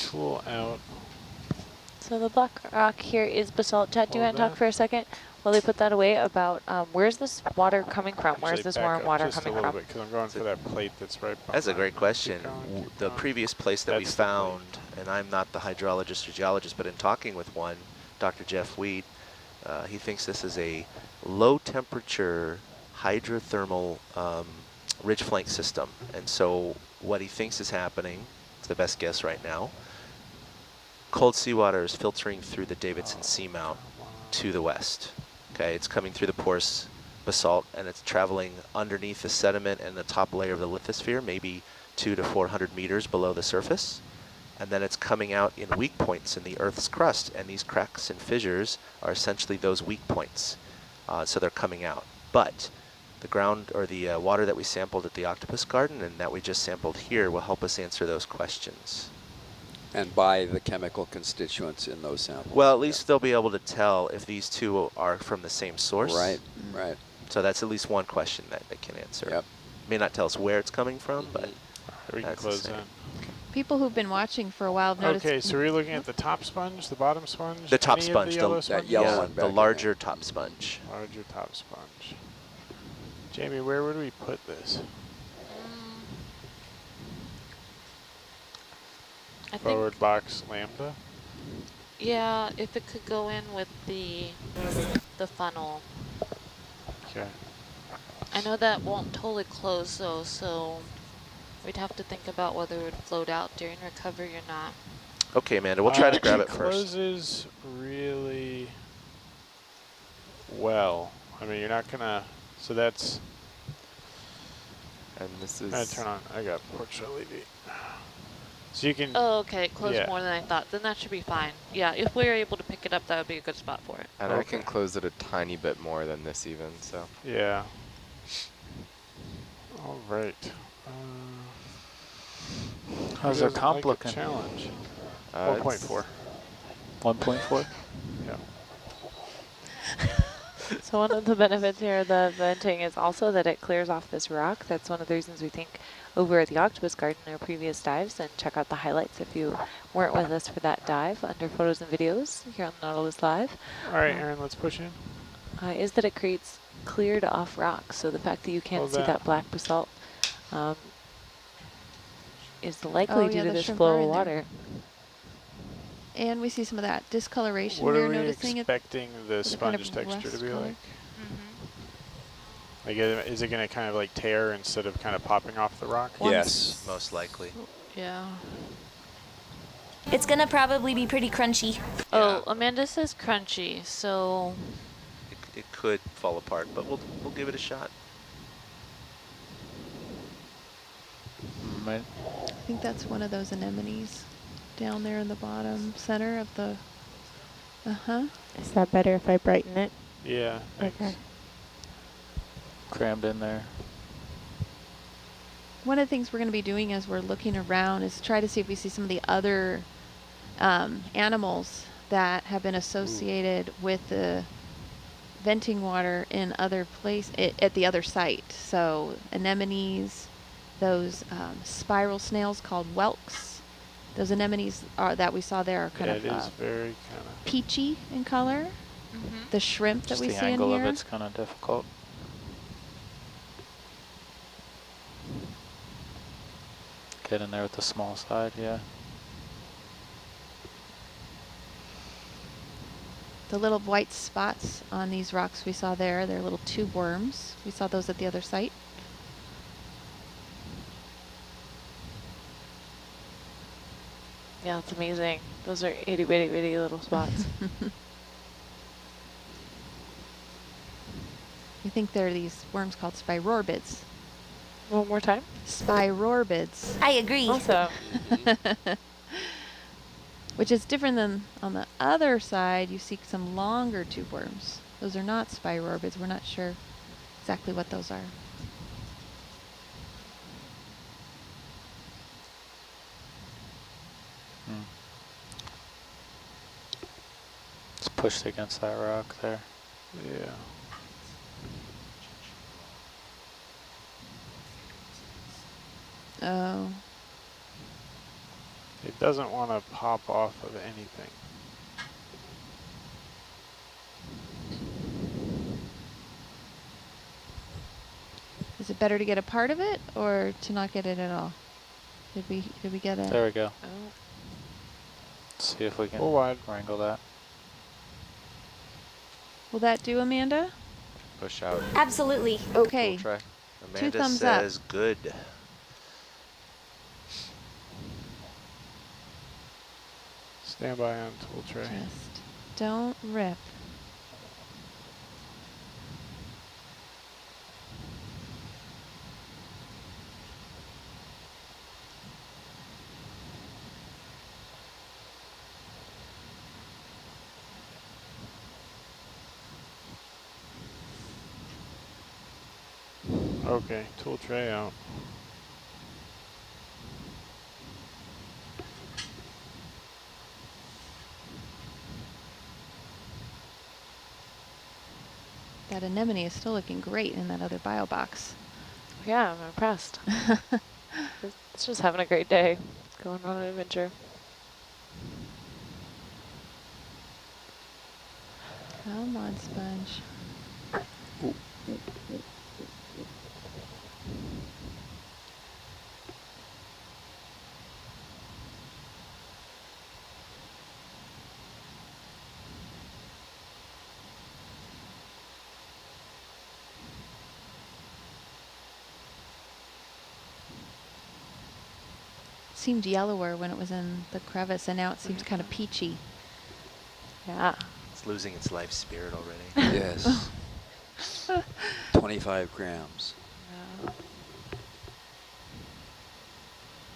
tool out. So the black rock here is basalt. Chad, do you Hold want to talk that. for a second while they put that away about where's this water coming from? Where's Actually, this back warm up water just coming a little from? bit because I'm going for that plate that's right behind. That's a great question. The Keep previous place that we That's the plate. found, and I'm not the hydrologist or geologist, but in talking with one, Dr. Jeff Wheat, he thinks this is a low temperature hydrothermal ridge flank system. And so what he thinks is happening, it's the best guess right now, cold seawater is filtering through the Davidson Seamount to the west. Okay, it's coming through the porous basalt and it's traveling underneath the sediment and the top layer of the lithosphere, maybe 200 to 400 meters below the surface. And then it's coming out in weak points in the Earth's crust, and these cracks and fissures are essentially those weak points. So they're coming out. But the ground or the water that we sampled at the octopus garden and that we just sampled here will help us answer those questions. And by the chemical constituents in those samples. Well, at least they'll be able to tell if these two are from the same source. Right, right. So that's at least one question that they can answer. Yep. May not tell us where it's coming from, but We can that's close the same. that. People who've been watching for a while have noticed. Okay, so we're looking at the top sponge, the bottom sponge? The top any of sponge, the yellow the, sponges? yellow yeah, one back the in larger top sponge. Larger top sponge. Jamie, where would we put this? I Forward think, box lambda? yeah, if it could go in with the funnel. Okay. I know that won't totally close though, so we'd have to think about whether it would float out during recovery or not. Okay, Amanda, we'll try to grab it first. Closes really well. I mean, you're not gonna, so that's, And this I'm gonna is, turn on, I got porch LED. So you can, Oh, okay, it closed Yeah. more than I thought. Then that should be fine. Yeah, if we were able to pick it up, that would be a good spot for it. and I can close it a tiny bit more than this even, so. yeah. All right. How's who our doesn't comp like a looking? challenge. It's 1.4. 1.4? Yeah. So one of the benefits here of the venting is also that it clears off this rock. That's one of the reasons we think over at the Octopus Garden in our previous dives, and check out the highlights if you weren't with us for that dive under photos and videos here on Nautilus Live. All right, Aaron, let's push in. Is that it creates cleared off rock. So the fact that you can't Hold see that. that black basalt is likely Oh, due yeah, to the this shrimp flow are of in there. water. And we see some of that discoloration What we are were we noticing. expecting the the kind of sponge texture to rust be color. like? Like, is it going to kind of like tear instead of kind of popping off the rock? Yes. Most likely. Yeah. It's gonna probably be pretty crunchy. Oh, Amanda says crunchy, so It could fall apart, but we'll give it a shot. Might, I think that's one of those anemones down there in the bottom center of the. Is that better if I brighten it? Yeah. Thanks. Okay. crammed in there. One of the things we're going to be doing as we're looking around is try to see if we see some of the other animals that have been associated with the venting water in other at the other site. So anemones, those spiral snails called whelks. Those anemones that we saw there are kind it is of very kind of peachy in color. The shrimp Just that we the see in angle here. of it's kind of difficult. Get in there with the small side, yeah. The little white spots on these rocks we saw there, they're little tube worms. We saw those at the other site. yeah, it's amazing. Those are itty bitty bitty little spots. We think they're these worms called spirorbids. One more time. Spirorbids. I agree. Also, Which is different than on the other side, you see some longer tube worms. Those are not spirorbids. We're not sure exactly what those are. It's pushed against that rock there. yeah. Oh. It doesn't want to pop off of anything. Is it better to get a part of it or to not get it at all? Did we get it? There we go. Oh. Let's see if we can Full wide. wrangle that. Will that do, Amanda? Push out. Absolutely. Okay. We'll try. Amanda thumbs up. says good. Stand by on tool tray. Just don't rip. Okay, tool tray out. That anemone is still looking great in that other bio box. Yeah, I'm impressed. It's just having a great day. Going on an adventure. Come on, sponge. Seemed yellower when it was in the crevice, and now it seems kind of peachy. Yeah. It's losing its life spirit already. Yes. 25 grams. Yeah.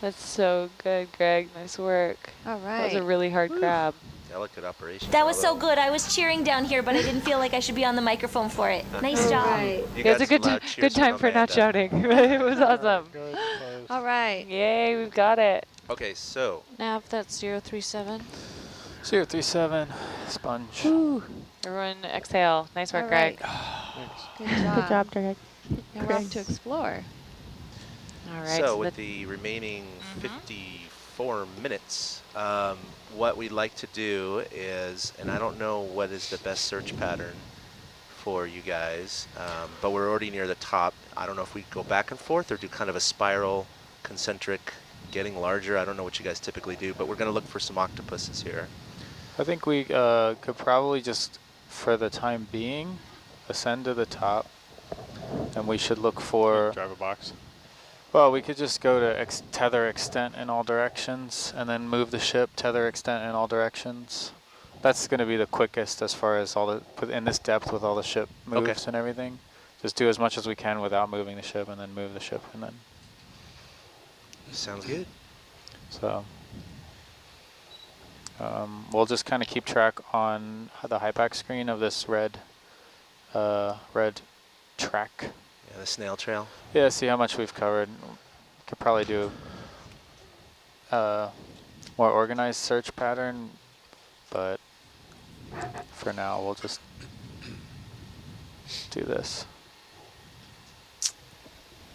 That's so good, Greg. Nice work. All That was a right. really hard grab. Delicate operation. That was so Bravo. good. I was cheering down here, but I didn't feel like I should be on the microphone for it. Nice job. You It was got a good, some loud good cheers time from for not Amanda. shouting. It was awesome. Good, close. All right. Yay, we've got it. Okay, so Nav, that's 037. 037, sponge. Woo. Everyone exhale. Nice work, All Greg. Thanks. Good job. Good job, Greg. Now we're off to explore. All right. so with the remaining 54 minutes, what we'd like to do is, and I don't know what is the best search pattern for you guys, but we're already near the top. I don't know if we go back and forth or do kind of a spiral, concentric, getting larger. I don't know what you guys typically do, but we're going to look for some octopuses here. I think we could probably just, for the time being, ascend to the top, and we should look for. Drive a box. Well, we could just go to tether extent in all directions, and then move the ship tether extent in all directions. That's going to be the quickest as far as all the in this depth with all the ship moves and everything. Just do as much as we can without moving the ship, and then move the ship, and then. Sounds good. So we'll just kind of keep track on the HIPAC screen of this red track. Yeah, the snail trail. Yeah, see how much we've covered. Could probably do more organized search pattern, but for now we'll just do this.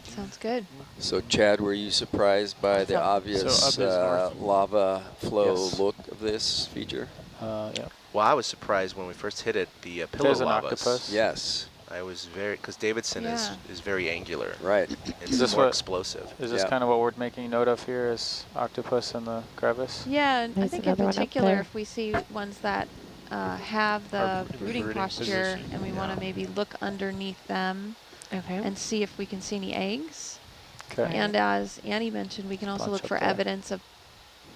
Sounds good. So, Chad, were you surprised by the obvious So up is north. lava flow Yes. look of this feature? Yeah. Well, I was surprised when we first hit it, the pillow There's an lavas. octopus. Yes, I was very, because Davidson Yeah. is very angular. right. It's this more what- explosive. Is this Yeah. kind of what we're making note of here, is octopus in the crevice? Yeah, and I There's think in another one up particular, there. if we see ones that have the Are in the brooding brooding posture, position. and we want to maybe look underneath them Okay. and see if we can see any eggs. Okay. And as Annie mentioned, we can also Bunch look up for there. evidence of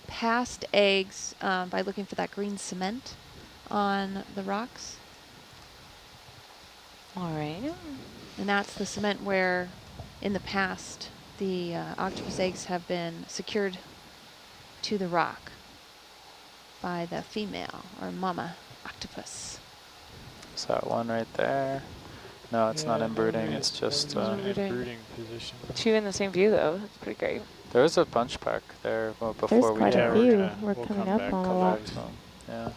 past eggs by looking for that green cement on the rocks. All right. And that's the cement where, in the past, the octopus eggs have been secured to the rock by the female or mama octopus. Is that one right there? No, it's not Yeah, in brooding, maybe it's just, in brooding. brooding position. Two in the same view, though. That's pretty great. there was a bunch back there before There's we quite Yeah, a we're few. gonna- We're we'll coming come up back on a to lot. those. So, yeah.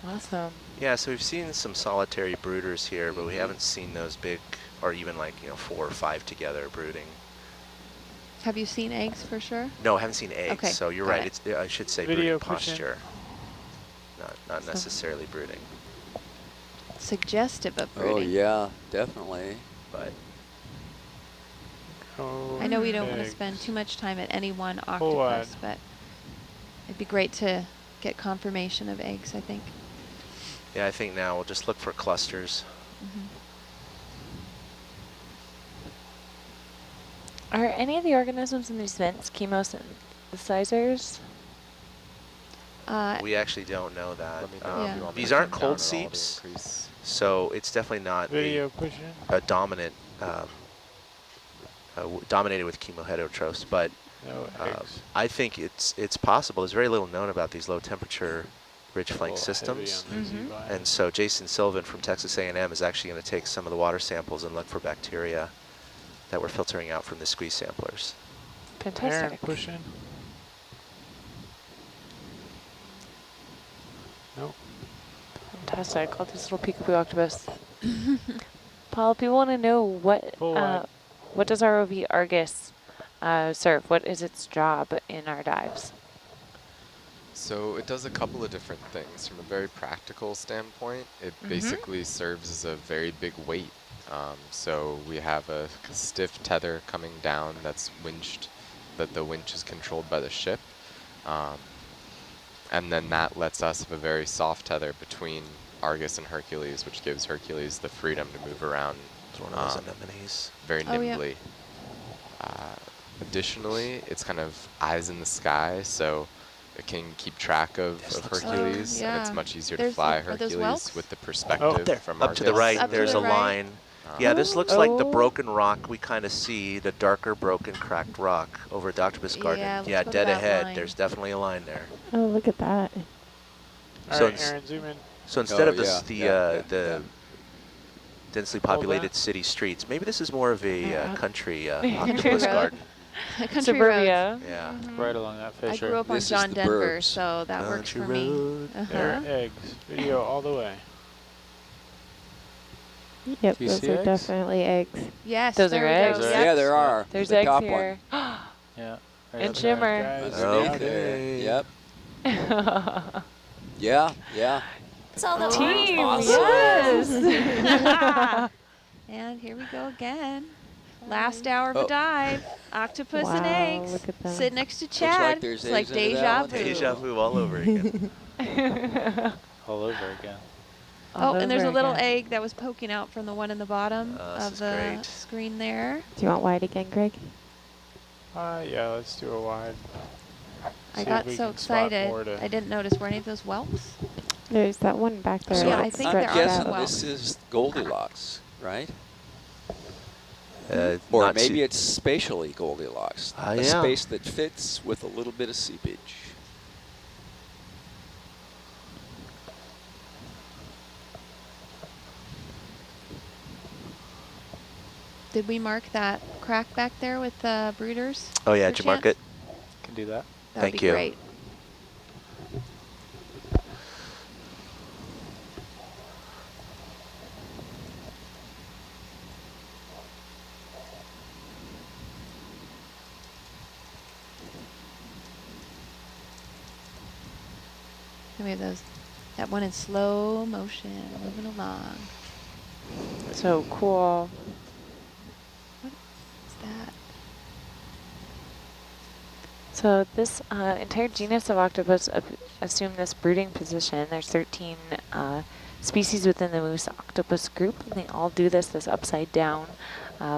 Awesome. Yeah, so we've seen some solitary brooders here, but we haven't seen those big, or even like, 4 or 5 together brooding. Have you seen eggs for sure? No, I haven't seen eggs, Okay, so you're got right. it. It's, I should say Video brooding push in. posture, not necessarily brooding, Suggestive of Oh, brooding. yeah, definitely. but Oh, I know we don't want to eggs. spend too much time at any one Full wide. octopus, but it'd be great to get confirmation of eggs, I think. yeah, I think now we'll just look for clusters. Are any of the organisms in these vents chemosynthesizers? We actually don't know that. Let me know if you want me These to aren't come cold down at all to seeps, increase. so it's definitely not Video pushing. a dominant, dominated with chemoheterotrophs, but No eggs. I think it's possible. There's very little known about these low temperature ridge flank Little heavy systems. on the Z-bias. And so Jason Sylvan from Texas A&M is actually going to take some of the water samples and look for bacteria that we're filtering out from the squeeze samplers. Aaron Fantastic. pushing. Nope. Fantastic. All these little peekaboo octopus. Paul, people want to know what does ROV Argus serve? What is its job in our dives? So it does a couple of different things. From a very practical standpoint, it basically serves as a very big weight. So we have a stiff tether coming down that's winched, that the winch is controlled by the ship. And then that lets us have a very soft tether between Argus and Hercules, which gives Hercules the freedom to move around It's one of those anemones. very Oh, yeah. nimbly. Additionally, it's kind of eyes in the sky, so it can keep track of Hercules, and it's yeah. much easier There's to fly are those Hercules whelks? with the perspective there. from Up Argus. to the right, Up to there's the a right. line. Yeah, this looks like the Oh. broken rock we kind of see, the darker broken cracked rock over at the Octopus Garden. Yeah, let's Yeah, go to dead that ahead. line. There's definitely a line there. Oh, look at that. All So right, it's- Aaron, zoom in. So instead Oh, of this, yeah, the densely Hold populated that. city streets, maybe this is more of a Yeah. country Country octopus road. garden. Country Suburbia. roads. Yeah. Right along that I fissure. grew up on This is John the Denver, burbs. so that works Country for me. road. There Uh-huh. are eggs. Video all the way. Yep, Do you those see are eggs? definitely eggs. Yes, Those there are we go. eggs. Those are Yep. Yeah, there are. There's the eggs top here. Yeah. And Right shimmer. Guys, Underneath down there. there. Yep. Yeah, yeah. It's all the Team, orange yes. And here we go again. Last hour of a dive. Octopus and Wow, eggs. look at them. Sit next to like Chad. there's It's like eggs under that deja one. vu. Deja vu all over again. All over again. Oh, and there's a Over little again. egg that was poking out from the one in the bottom This of is the great. screen there. Do you want wide again, Greg? Yeah, let's do a wide. I See if got we so can spot excited. more to- I didn't notice. Were any of those whelps? There's that one back there. So Yeah, I that's think I'm there stretched are guessing some out. whelps. this is Goldilocks, right? Or Or maybe it's spatially Goldilocks. A yeah. space that fits with a little bit of seepage. Did we mark that crack back there with the brooders? Oh yeah, per did you mark chance? it? Can do that. That would Thank be you. great. And we have those, that one in slow motion, moving along. So cool. What's that? So this entire genus of octopus assume this brooding position. There's 13 species within the moose octopus group, and they all do this upside down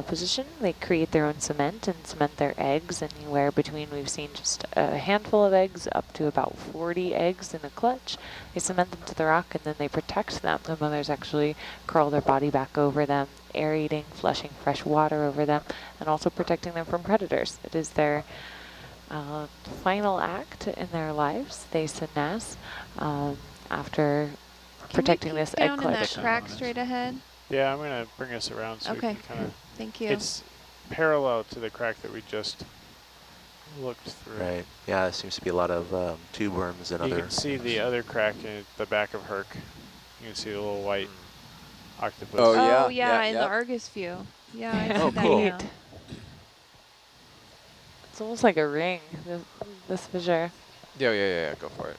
position. They create their own cement and cement their eggs, and anywhere between, we've seen just a handful of eggs up to about 40 eggs in a clutch. They cement them to the rock, and then they protect them. The mothers actually curl their body back over them, aerating, flushing fresh water over them, and also protecting them from predators. It is their final act in their lives. They senesce after protecting this egg Can we peek down in clutch. that crack straight ahead? Yeah, I'm going to bring us around so Okay. we can kind of... Thank you. It's parallel to the crack that we just looked through. Right. Yeah, there seems to be a lot of tube worms and You other. can see the other crack in the back of Herc. You can see the little white octopus. Oh, Oh, yeah, yeah, in the yep. Argus view. Yeah, I Oh, see that cool. now. It's almost like a ring, this fissure. Yeah, go for it.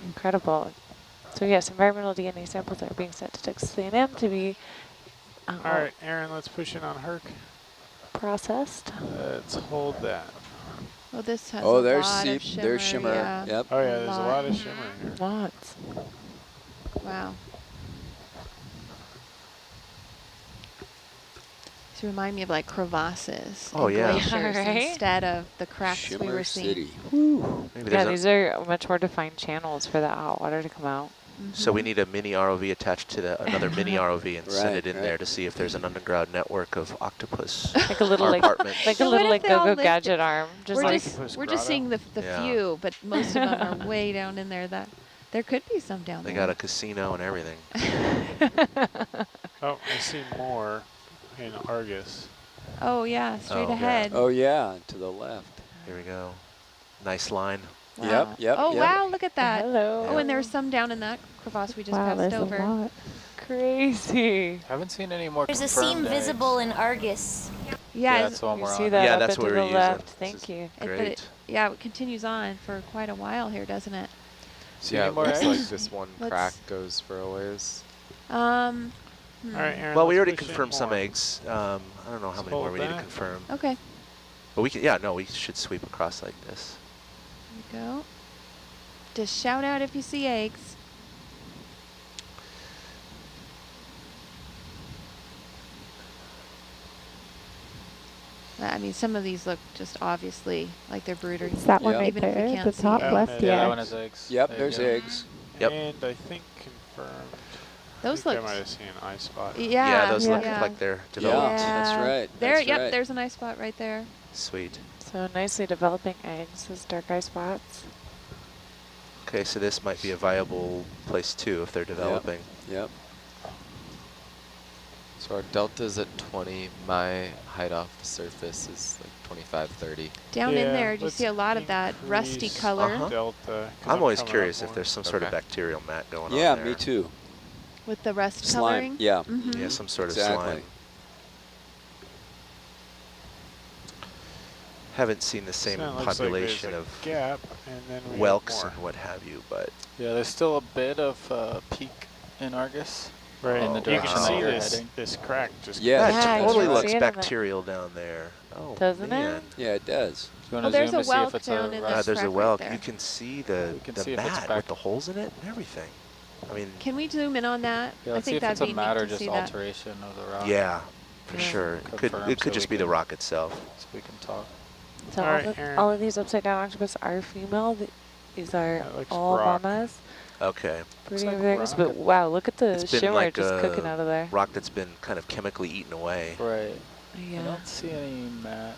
Incredible. So yes, environmental DNA samples are being sent to Texas A&M to be All right, Aaron, let's push in on Herc. processed. Let's hold that. Oh, this has Oh, a there's lot seep, of shimmer. there's shimmer. Yeah. Yep. Oh yeah, there's a lot of shimmer in here. Lots. Wow. These remind me of like crevasses. Oh, and yeah. glaciers Right? instead of the cracks we Shimmer were seeing. City. Maybe Yeah, there's these are much more defined channels for that hot water to come out. so we need a mini ROV attached to another mini ROV and send it in there to see if there's an underground network of octopus Like a little apartments. like a So little what like if they all go-go lived gadget arm. Just We're like just seeing the Yeah. few, but most of them are way down in there. That there could be some down They there. got a casino and everything. Oh, I see more in Argus. Oh yeah, straight Oh, ahead. Oh yeah, to the left. Here we go. Nice line. Wow. Yep. Oh wow, look at that. Hello. Oh, and there's some down in that crevasse we just Wow, passed there's over. a lot. Crazy. Haven't seen any more There's a confirmed seam eggs. visible in Argus. Yeah, that's the one You we're see on. that Yeah, up that's into what the we're using. left. This Thank is you. but Great. it continues on for quite a while here, doesn't it? See Yeah, any it more looks eggs? like this one Let's- crack goes for a ways. All right, Aaron. Well, we let's already push in confirmed some more. eggs. I don't know how Let's many more hold we need to that. confirm. Okay, But we can, yeah, no, we should sweep across like this. here we go. Just shout out if you see eggs. I mean, some of these look just obviously like they're brooders. It's that one Yeah. right Even if we there, can't the see top it. left, Yeah, Yeah, yeah. that one has eggs. Yep, Egg, there's yeah. eggs. Yep. And I think confirmed. Those I look. think I might have seen an eye spot. Yeah, those Yeah. look yeah. like they're Yeah, developed. that's right. There, That's yep, right. there's a nice spot right there. Sweet. So nicely developing eggs, those dark eye spots. Okay, so this might be a viable place too if they're developing. Yep. So our delta is at 20. My height off the surface is like 25, 30. Down in Yeah, there, do you let's see a lot of that rusty increase color Uh-huh. Delta. 'cause I'm always coming up curious if more. there's some sort of Okay. bacterial mat going on Yeah, there. me too. with the rust Slime. coloring? Yeah. Mhm. Yeah, some sort of Exactly. slime. Haven't seen the same So it looks like population there's of a gap, and then we whelks have and what have you, but Yeah, there's still a bit of peak in Argus. more. Right. in the You direction can that see you're this heading. this crack just. Yeah, that Yeah, you totally can looks see it on the- bacterial down there. Oh, Doesn't man. it? Yeah, it does. Do you want Oh, to there's zoom a to see if whelk it's down a in rust? this There's a crack right whelk. there. You can see the You can see if it's mat back- with the holes in it and everything. I mean, Can we zoom in on that? Yeah, I let's see think if that'd it's a be neat mat or to just see that. alteration of the rock. yeah, for Yeah. sure. Confirm It could so just we be the can- rock itself. So we can talk. So All right, Aaron. all of these upside down octopus are female. These are That looks all rock. mamas. Okay. Pretty like things, rock. but wow, look at the It's been shimmer like just a cooking out of there. rock that's been kind of chemically eaten away. Right. I Yeah. don't see any mat,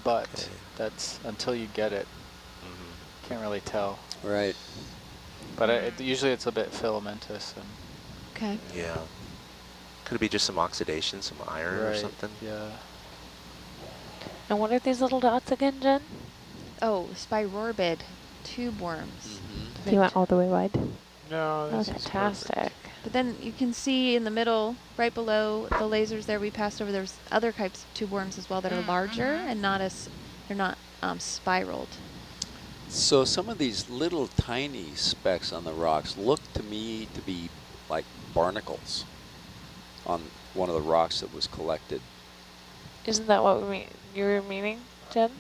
but Okay. that's until you get it. Mhm. Can't really tell. Right. But usually it's a bit filamentous and Okay. Yeah. Could it be just some oxidation, some iron or right, something? Yeah. And what are these little dots again, Jen? Oh, spirorbid tube worms. You went all the way wide. No, Oh, this is fantastic. perfect. But then you can see in the middle, right below the lasers there we passed over, there's other types of tube worms as well that are larger and not as, they're not spiraled. So some of these little tiny specks on the rocks look to me to be like barnacles on one of the rocks that was collected. Isn't that what you were meaning, Jen?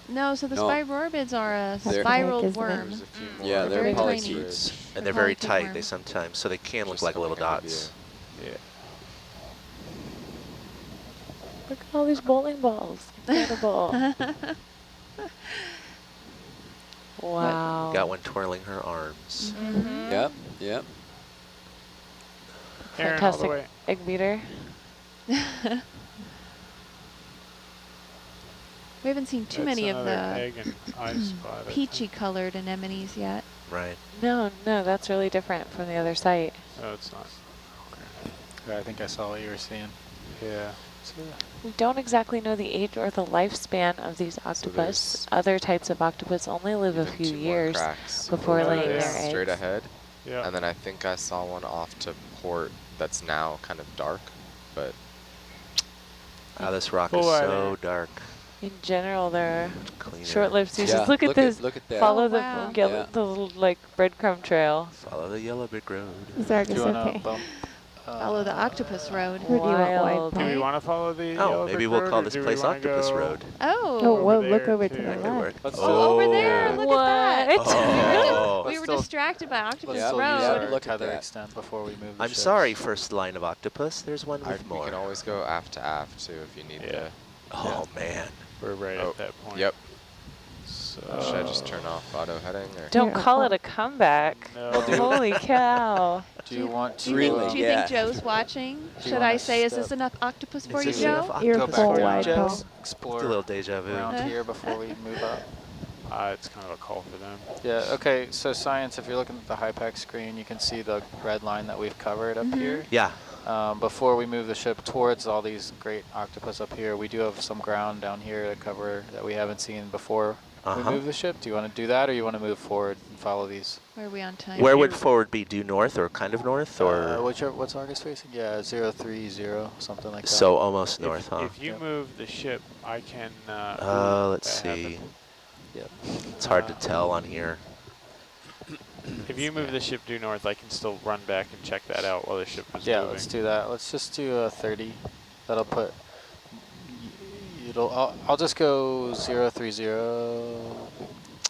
No, so the No. spirobids are a That's spiraled isn't it? worm. There's a few more. Yeah, They're they're very tiny. polychaetes. And they're very polychaete tight, worm. they sometimes, so they can look Just like little coming up dots. Yeah. Look at all these bowling balls. Incredible. Wow. Got one twirling her arms. Mm-hmm. Yep, yep. Aaron, all the Fantastic way. egg beater. We haven't seen too That's many of another the egg and eye spot, I think. peachy colored anemones yet. Right. No, that's really different from the other site. No, it's not. Yeah, I think I saw what you were seeing. Yeah. So, We don't exactly know the age or the lifespan of these octopus. there's Other types of octopus only live a Even few 2 more years cracks before Oh, laying yeah. their eggs. straight ahead. Yeah. And then I think I saw one off to port that's now kind of dark, but This rock Full is wide so air. dark. In general, they're Much cleaner. short-lived species. Yeah, Look at this. Look at that. Follow Oh, the wow. yellow, Yeah. the little like breadcrumb trail. Follow the yellow brick road. Do Zargus, you want to okay. bump? Follow the octopus road. Or do you want wide Wild. Do we Right. want to follow the Oh, yellow maybe brick we'll road, call or this do we place wanna Octopus go Road. Oh. Oh, whoa, over look there over to too? the That could left. work. Let's Oh, over there. Look at that. Oh. We were still- distracted by Let's octopus still use road. our Look at tether that. extent before we move the I'm ships. sorry, first line of Octopus. There's one with We more. can always go aft to aft too if you need Yeah. to. Oh, man. We're right Oh, at that point. Yep. So Should I just turn off auto heading? Or? Don't Yeah. call it a comeback. No. Holy cow. Do you want to? Do you, Really? think, do you Yeah. think Joe's watching? Do you Should wanna I say, is step- this enough octopus for Is you, this enough Joe? You're Go Octopus back full for down, wide, you? Paul. Jess. Explore Just a little deja vu. around here before we move up. It's kind of a call for them. Yeah, okay, so science, if you're looking at the HIPAC screen, you can see the red line that we've covered up here. Yeah. Before we move the ship towards all these great octopus up here, we do have some ground down here to cover that we haven't seen before we move the ship. Do you want to do that, or you want to move forward and follow these? Where are we on time? Where would forward be? Due north or kind of north? Or What's August facing? Yeah, 030, something like that. so almost north, huh? If you Yep. move the ship, I can. Let's that see. happened. Yep. It's hard to tell on here. If you move the ship due north, I can still run back and check that out while the ship is Yeah, moving. let's do that. Let's just do 30. That'll put. I'll just go 030.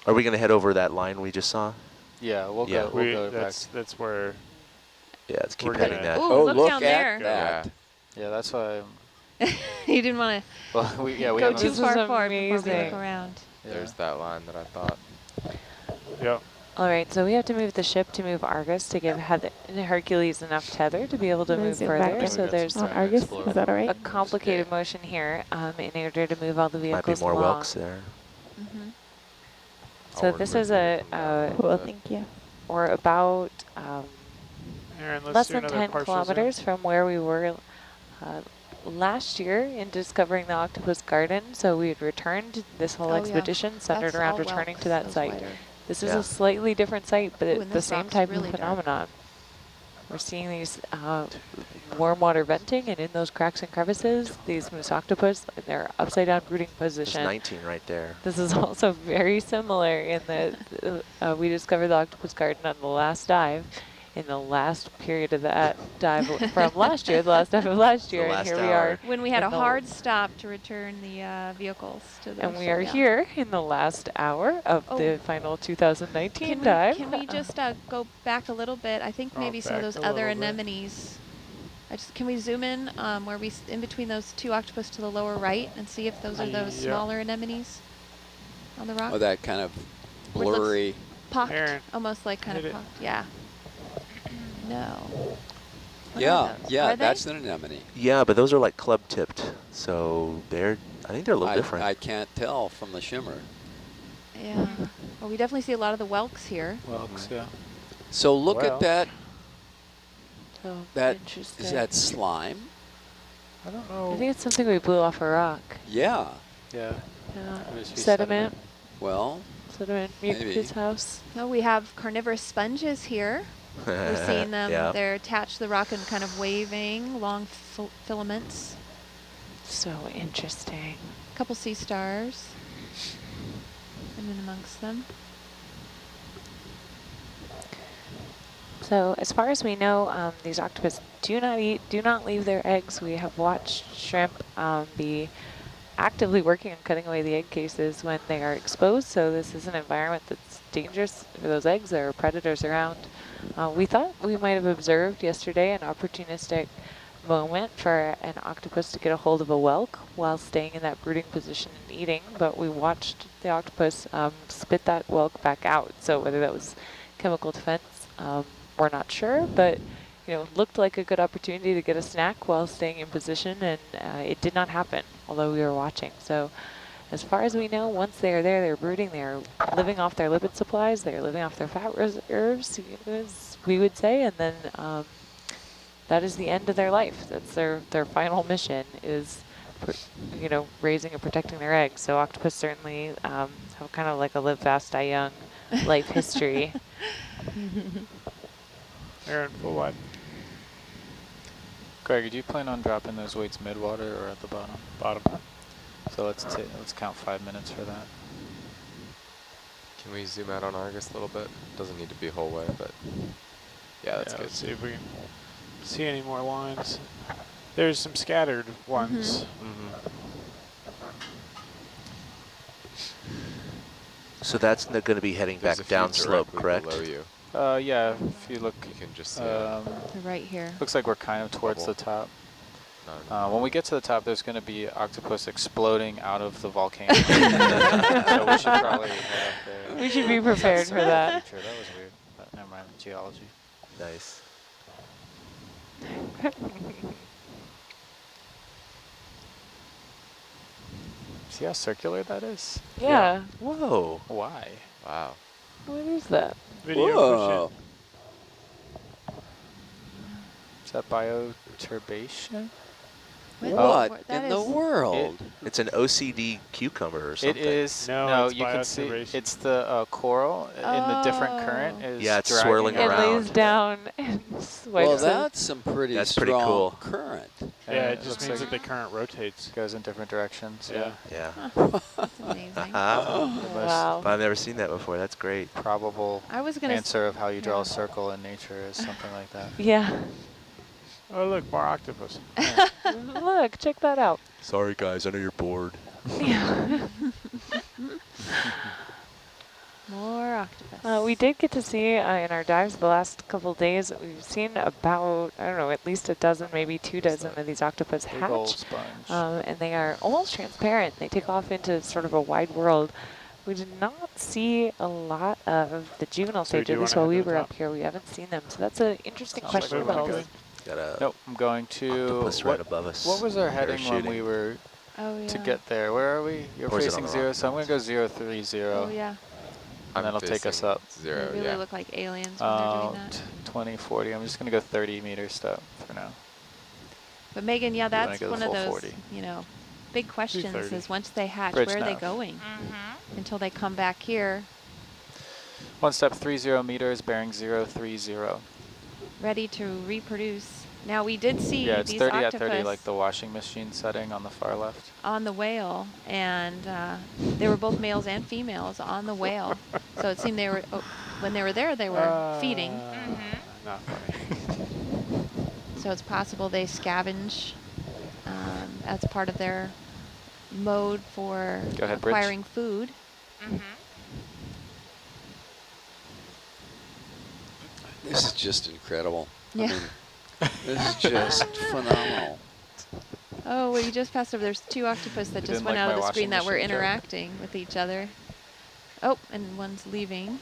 Are we going to head over that line we just saw? Yeah, we'll Yeah. go. We'll go back. That's where. Yeah, let's keep We're heading gonna- that. Ooh, Oh, look look down at there. that. Yeah, that's why. You didn't want Well, we to go haven't. too This far is forward before we look amazing. around. Yeah. There's that line that I thought. Yep. All right, so we have to move the ship to move Argus to give Hercules enough tether to be able to Can I move zoom back further. in? So there's On Argus, is that all right? a complicated motion here in order to move all the Might be vehicles more along. Welks there. Mm-hmm. So I'll this remove is you from the- Cool, the- thank you. or about Aaron, let's less do than another 10 partial kilometers zoom. from where we were last year in discovering the octopus garden. So we had returned this whole Oh, yeah. expedition centered That's around all returning whelks, to that those site. wider. This is Yeah. a slightly different site, but Ooh, and the this same rock's type really of dark. phenomenon. We're seeing these warm water venting, and in those cracks and crevices, these moose octopus in their upside down brooding There's position. 19 right there. This is also very similar in that we discovered the octopus garden on the last dive, in the last period of that dive from last year, the last dive of last year, and last here we hour. are. When we had a in the- hard stop to return the vehicles to the And we are yeah. here in the last hour of Oh. the final 2019 Can we, dive. can we just go back a little bit? I think Oh, maybe some of back those a other little bit. anemones. Can we zoom in where in between those two octopus to the lower right and see if those are those Yeah. smaller anemones on the rock? Oh, that kind of Where it looks blurry. Pocked, Aaron, almost like kind of hit it. pocked. Yeah. No. What Yeah, are those? yeah, Are they? that's an anemone. Yeah, but those are like club tipped. So I think they're a little different. I can't tell from the shimmer. Yeah. Well, we definitely see a lot of the whelks here. Welks, yeah. So look Well. at that. Oh, That interesting. is that slime? I don't I know. think it's something we blew off a rock. Yeah. Yeah. Yeah. Could just be Sediment. Well, Sediment. Maybe. Mucus house. No, we have carnivorous sponges here. We're seeing them. Yeah. They're attached to the rock and kind of waving, long filaments. So interesting. A couple sea stars. And in amongst them. So as far as we know, these octopus do not leave their eggs. We have watched shrimp be actively working on cutting away the egg cases when they are exposed. So this is an environment that's dangerous for those eggs. There are predators around. We thought we might have observed yesterday an opportunistic moment for an octopus to get a hold of a whelk while staying in that brooding position and eating, but we watched the octopus spit that whelk back out. So whether that was chemical defense, we're not sure, but looked like a good opportunity to get a snack while staying in position, and it did not happen, although we were watching. So as far as we know, once they are there, they're brooding, they're living off their lipid supplies, they're living off their fat reserves, as we would say, and then that is the end of their life. That's their final mission is, raising and protecting their eggs. So octopus certainly have kind of like a live fast, die young life history. Aaron, full wide. Greg, do you plan on dropping those weights mid-water or at the bottom? Bottom. So let's count 5 minutes for that. Can we zoom out on Argus a little bit? Doesn't need to be whole way, but yeah, that's good. Let's see if we can see any more lines. There's some scattered ones. So that's going to be heading There's back a few downslope, directly correct? below you. Yeah, if you look, You can just see They're right here. looks like we're kind of towards the top. When we get to the top, there's going to be octopus exploding out of the volcano. So we should probably head up there. We should be prepared for that. That was weird, but never mind, geology. Nice. See how circular that is? Yeah. Whoa. Why? Wow. What is that? Video Whoa. Is that bioturbation? What that in the is- world? It's an OCD cucumber or something. It is. No, No, it's you can see bioturbation. it's the coral in the different current is Yeah, it's dragging swirling It around. lays down and swipes. Well, it. that's some pretty That's strong pretty cool. current. Yeah, And it just looks means like that the current rotates. it goes in different directions. Yeah. Yeah. That's amazing. Wow. I've never seen that before. That's great. Probable I was gonna answer of how you draw yeah. a circle in nature is something like that. Yeah. Oh, look, more octopus. Look, check that out. Sorry, guys. I know you're bored. Yeah. more octopus. We did get to see in our dives the last couple days, we've seen about, I don't know, at least a dozen, maybe 2 dozen of these octopus Big old hatch. sponge. And they are almost transparent. They take off into sort of a wide world. We did not see a lot of the juvenile So do stage, you at least wanna while head we to the were top? up here. We haven't seen them. So that's an interesting Sounds like question we about wanna all go. Got a Nope, I'm going to. octopus right above us. What was our heading when parachuting. we were Oh yeah. to get there? Where are we? You're Or is it facing on the 0, rock? so I'm going to go 030. Oh yeah. And that'll take us facing up. 0, They really yeah. look like aliens when they're doing that. 20, 40. I'm just going to go 30 meter step for now. But Megan, yeah, wanna that's go the one of full those, 40. you know, big questions 230. is once they hatch, Bridge where are they nav. going? Until they come back here, 1 step 30 meters, bearing 030. ready to reproduce. Now we did see Yeah, it's these 30 at octopus 30, like the washing machine setting on the far left. on the whale, and they were both males and females on the whale. So it seemed they were, when they were there, they were feeding. Not funny. So it's possible they scavenge as part of their mode for Go ahead, Bridge. acquiring food. This is just incredible. Yeah. I mean, this is just phenomenal. Oh, well, you just passed over. There's 2 octopus that You just didn't went like out of my the screen washing that were machine joke? interacting with each other. Oh, and one's leaving.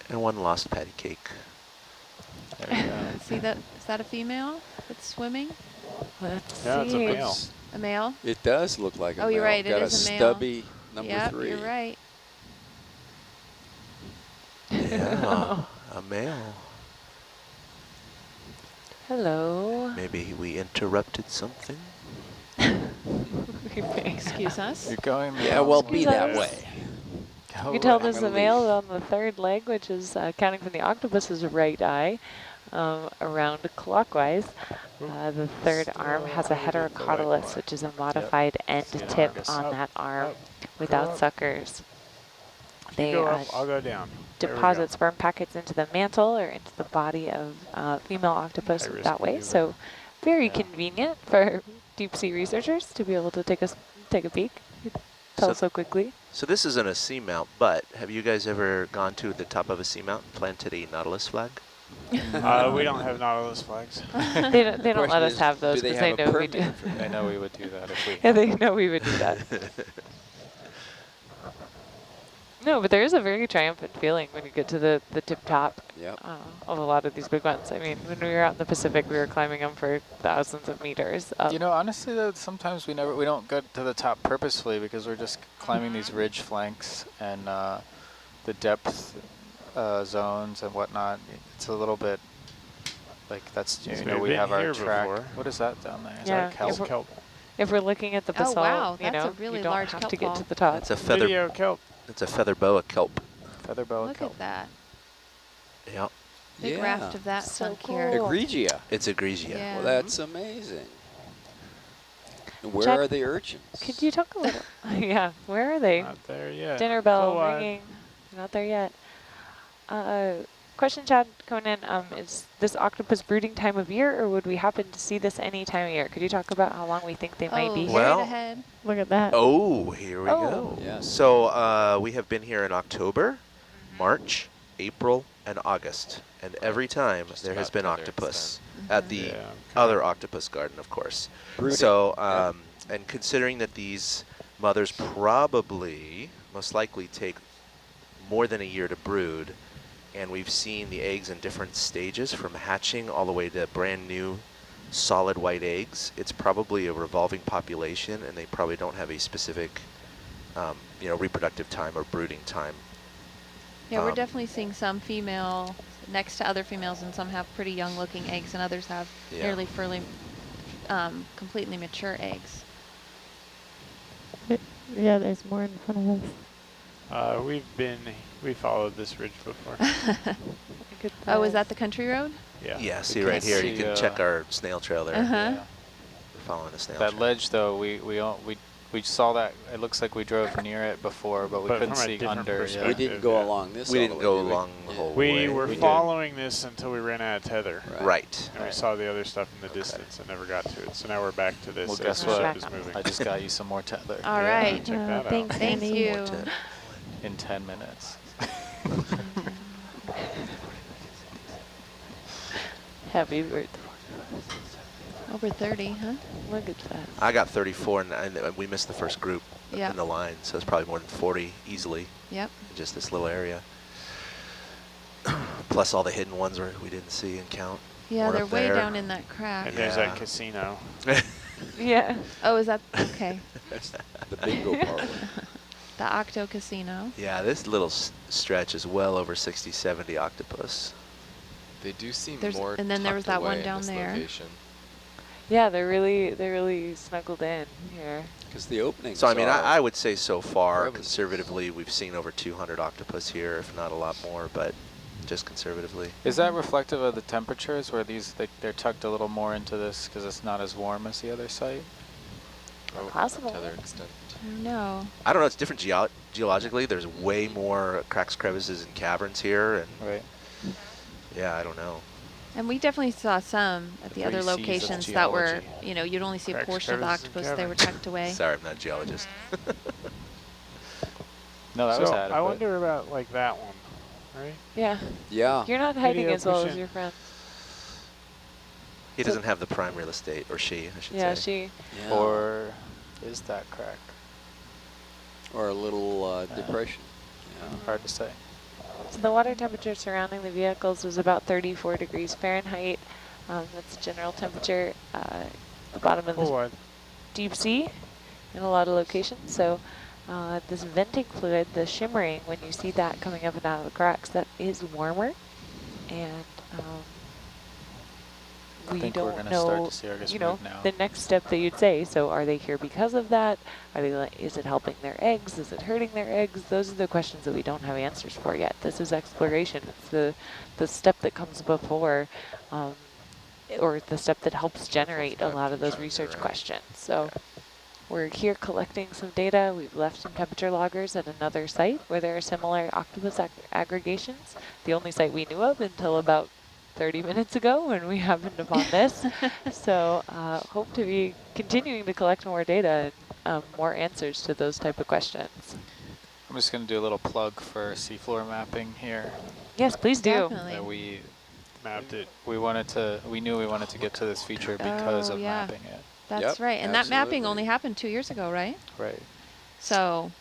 And one lost patty cake. There you go. See that? Is that a female that's swimming? Let's Yeah, it's a see. male. A male? It does look like a Oh, you're male. right, it Got is a a male. stubby number Yep, 3. you're right. Yeah, a male. Hello. Maybe we interrupted something. Excuse us. You're going the Yeah, well, wrong be Excuse that us. way. You can tell I'm there's a gonna male leave. on the 3rd leg, which is counting from the octopus's right eye, around clockwise. The 3rd arm has a heterocotylos, which is a modified end See it, tip Argus. on Up, that arm up, without up. suckers. They Go up, I'll go down. There we deposit go. sperm packets into the mantle or into the body of female octopus High risk that way. maneuver. So very Yeah. convenient for deep sea researchers to be able to take a peek. Tell so quickly. So this isn't a seamount, but have you guys ever gone to the top of a seamount and planted a Nautilus flag? We don't have Nautilus flags. They don't let Question us is, have those do they because they have a know we do. permit for They know we would do that if we. Yeah, they know we would do that. No, but there is a very triumphant feeling when you get to the tip top Yep. of a lot of these big ones. I mean, when we were out in the Pacific, we were climbing them for thousands of meters. Up. You know, honestly, though, sometimes we don't go to the top purposefully because we're just climbing these ridge flanks and the depth zones and whatnot. It's a little bit like that's So you know we've we been have our here track. before. What is that down there? Is Yeah, that kelp? if we're- Kelp. If we're looking at the Oh, basalt, wow, you that's know, a really you don't large have kelp to get ball. to the top. It's a feather. Video kelp. It's a feather boa kelp. Feather boa Look kelp. at that. Yeah. Big Yeah. raft of that So sunk here. cool. Egregia. It's egregia. Yeah. Well, that's amazing. And where Chad, are the urchins? Could you talk a little? Yeah, where are they? Not there yet. Dinner bell Full on. ringing. Not there yet. Question, Chad, coming in. Is this octopus brooding time of year, or would we happen to see this any time of year? Could you talk about how long we think they might be Oh, here? Well- straight ahead. Look at that. Oh, here we Oh. go. Yes. So we have been here in October, March, April, and August. And every time Just there has about been tether octopus at the Yeah, other octopus garden, of course. Brooding. So, Yeah. and considering that these mothers probably, most likely take more than a year to brood, and we've seen the eggs in different stages from hatching all the way to brand new solid white eggs, it's probably a revolving population, and they probably don't have a specific, reproductive time or brooding time. Yeah, we're Um, definitely seeing some female next to other females, and some have pretty young looking eggs, and others have Yeah. nearly completely mature eggs. Yeah, there's more in front of us. We followed this ridge before. Oh, is that the country road? Yeah. Yeah, see right here, you can check our snail trail there. Uh-huh. Yeah. We're following the snail That trail. ledge, though, we saw that. It looks like we drove near it before, but we But couldn't from a see different under. perspective. We Yeah. didn't go Yeah. along this. We all didn't the go way, did along the Yeah. whole We way. were We did. following this until we ran out of tether. Right. And we saw the other stuff in the distance and never got to it. So now we're back to this Well, as guess the what? ship is moving. I just got you some more tether All Yeah, right. check that out. Thanks, Thank Annie. you. More tit. in 10 minutes. Happy birthday. Over 30, huh? Look at that. I got 34, and we missed the first group Yeah. in the line, so it's probably more than 40 easily Yep. in just this little area. Plus all the hidden ones where we didn't see and count. Yeah, We're they're up way there. down in that crack. And there's Yeah. that casino. Yeah. Oh, is that okay? The bingo parlor. The Octo Casino. Yeah, this little stretch is well over 60, 70 octopus. They do seem There's- more and then there was tucked that one away in down this there. location. Yeah, they're really snuggled in here. Because the openings So, I mean, are- I would say so far, crevices. conservatively, we've seen over 200 octopus here, if not a lot more, but just conservatively. Is that reflective of the temperatures, where they're tucked a little more into this because it's not as warm as the other site? Oh, Possible. tether extent. No. I don't know, it's different geologically. There's way more cracks, crevices, and caverns here, and Right. yeah, I don't know. And we definitely saw some at the The other 3 Cs of locations that were, geology. you'd only see a Cracks, portion of the crevices, and octopus. They were caverns. tucked away. Sorry, I'm not a geologist. No, that So was adequate. I wonder about like that one, right? Yeah. Yeah. You're not hiding Video as well as pushing. your friend. He doesn't have the prime real estate, or she, I should Yeah, say. Yeah. Or is that crack? Or a little depression. Yeah. Hard to say. So the water temperature surrounding the vehicles was about 34 degrees Fahrenheit. That's general temperature. The bottom of the Oh, deep sea in a lot of locations. So this venting fluid, the shimmering, when you see that coming up and out of the cracks, that is warmer. And I we think we're don't gonna know, start to see Argus you know, move now. the next step that you'd say. So are they here because of that? Are they? Is it helping their eggs? Is it hurting their eggs? Those are the questions that we don't have answers for yet. This is exploration. It's the step that comes before, or the step that helps generate a lot of those research questions. So we're here collecting some data. We've left some temperature loggers at another site where there are similar octopus aggregations. The only site we knew of until about 30 minutes ago when we happened upon this. So hope to be continuing to collect more data and more answers to those type of questions. I'm just going to do a little plug for seafloor mapping here. Yes, please do. Definitely. That we mapped it. knew we wanted to get to this feature because Oh, of yeah. mapping it. That's Yep, right. And that mapping absolutely. only happened 2 years ago, right? Right. So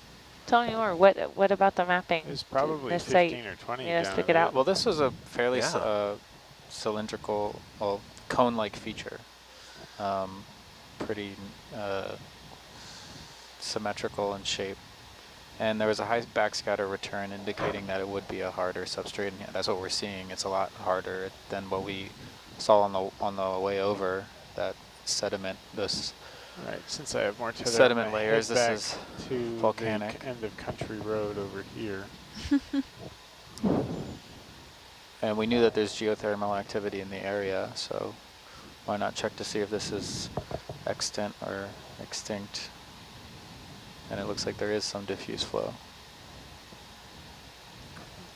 Tell me more. What about the mapping? It's probably this 15 site or 20 made us down figure at it the- out. Well, this was a fairly Yeah. cylindrical, well, cone-like feature. Pretty symmetrical in shape. And there was a high backscatter return indicating that it would be a harder substrate. And yeah, that's what we're seeing. It's a lot harder than what we saw on the way over. That sediment, this Right, since I have more tether, sediment I'm gonna layers, head this back is to volcanic. the end of Country Road over here. And we knew that there's geothermal activity in the area, so why not check to see if this is extant or extinct? And it looks like there is some diffuse flow.